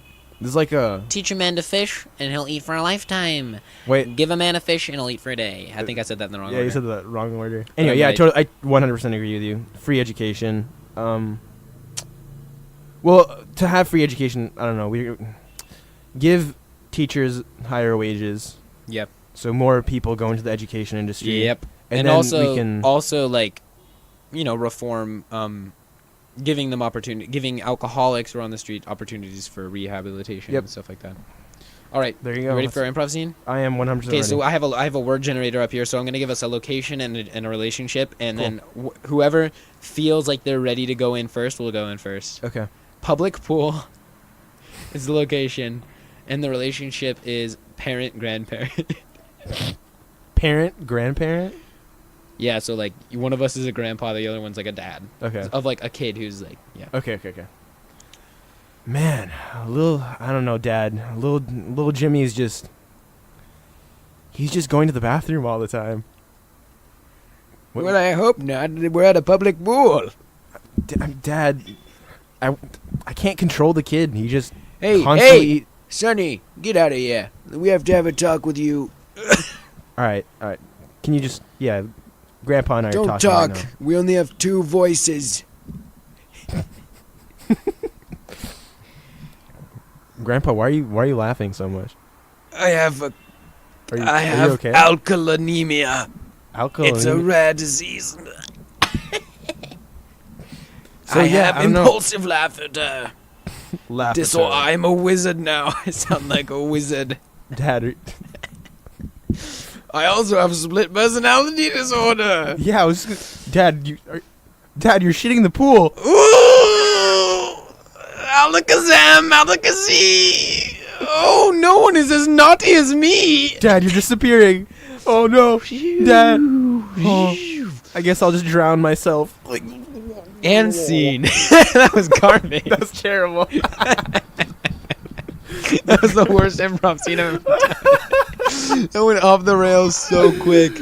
This is like a... Teach a man to fish, and he'll eat for a lifetime. Wait. Give a man a fish, and he'll eat for a day. I think I said that in the wrong Yeah, order. you said that wrong order. Anyway, I'm yeah, right. I 100% agree with you. Free education. Well, to have free education, I don't know. We give teachers higher wages, Yep. so more people go into the education industry. Yep. And And then also, we can... like, you know, reform, giving them opportunity, giving alcoholics who are on the street opportunities for rehabilitation Yep. and stuff like that. All right. There you You go. ready for our improv scene? I am 100% Okay, ready. so I have a word generator up here, so I'm gonna give us a location and a relationship, and Cool. then whoever feels like they're ready to go in first will go in first. Okay. Public pool is the location, and the relationship is parent-grandparent. Parent, grandparent? Yeah, so like one of us is a grandpa, the other one's like a dad Okay. of like a kid who's like Okay. Man, I don't know, Dad. Little Jimmy's he's just going to the bathroom all the time. What- Well, I hope not. We're at a public pool. Dad, I can't control the kid. He just Hey, constantly... Sonny, get out of here. We have to have a talk with you. All right. Can you just... Yeah, Grandpa and I are Don't talking talk. right now. We only have 2 voices. Grandpa, why are you laughing so much? I have Are you okay? alkalinemia. Alcohol. It's a rare disease. So, I yeah, have I don't know. impulsive laughter. Laugh. I'm a wizard now. I sound like a wizard. Dad. I also have split personality disorder. Yeah, Dad, Dad, you're shitting the pool. Ooh! Alakazam, Alakazee! Oh, no one is as naughty as me! Dad, you're disappearing. Oh no, Dad. Oh, I guess I'll just drown myself. And scene. That was garbage. That's terrible. That was the worst improv scene I've ever done. That went off the rails so quick.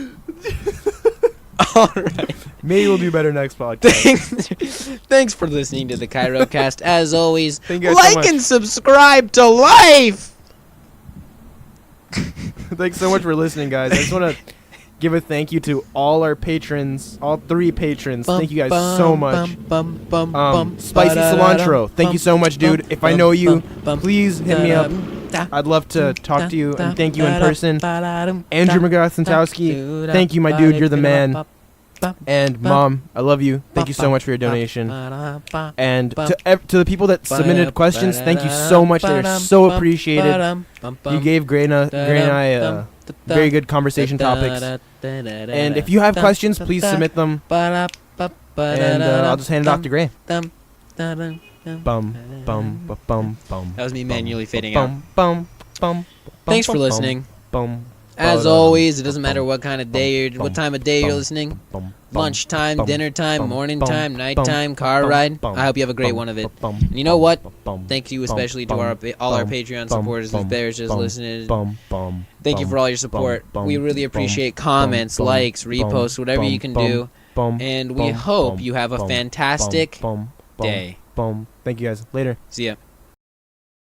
All right. Maybe we'll do better next podcast. Thanks for listening to the Cairo Cast. As always, Thank you guys so like much. and subscribe to life. Thanks so much for listening, guys. I just want to give a thank you to all our patrons, all 3 patrons. Thank you guys so much. Spicy Cilantro, thank you so much, dude. If I know you, please hit me up. I'd love to talk to you and thank you in person. Andrew McGrath-Santowski, thank you, my dude. You're the man. And Mom, I love you. Thank you so much for your donation. And to the people that submitted questions, thank you so much. They're so appreciated. You gave Gray and I very good conversation topics. And if you have questions, please submit them. And I'll just hand it off to Gray. Bum, bum, bum, bum. That was me manually fading out. Bum, bum, bum. Thanks for listening. Bum. As always, it doesn't matter what kind of day what time of day you're listening. Lunchtime, dinner time, morning time, nighttime, car ride. I hope you have a great one of it. And you know what? Thank you especially to all our Patreon supporters who's there just listening. Thank you for all your support. We really appreciate comments, likes, reposts, whatever you can do. And we hope you have a fantastic day. Thank you guys. Later. See ya.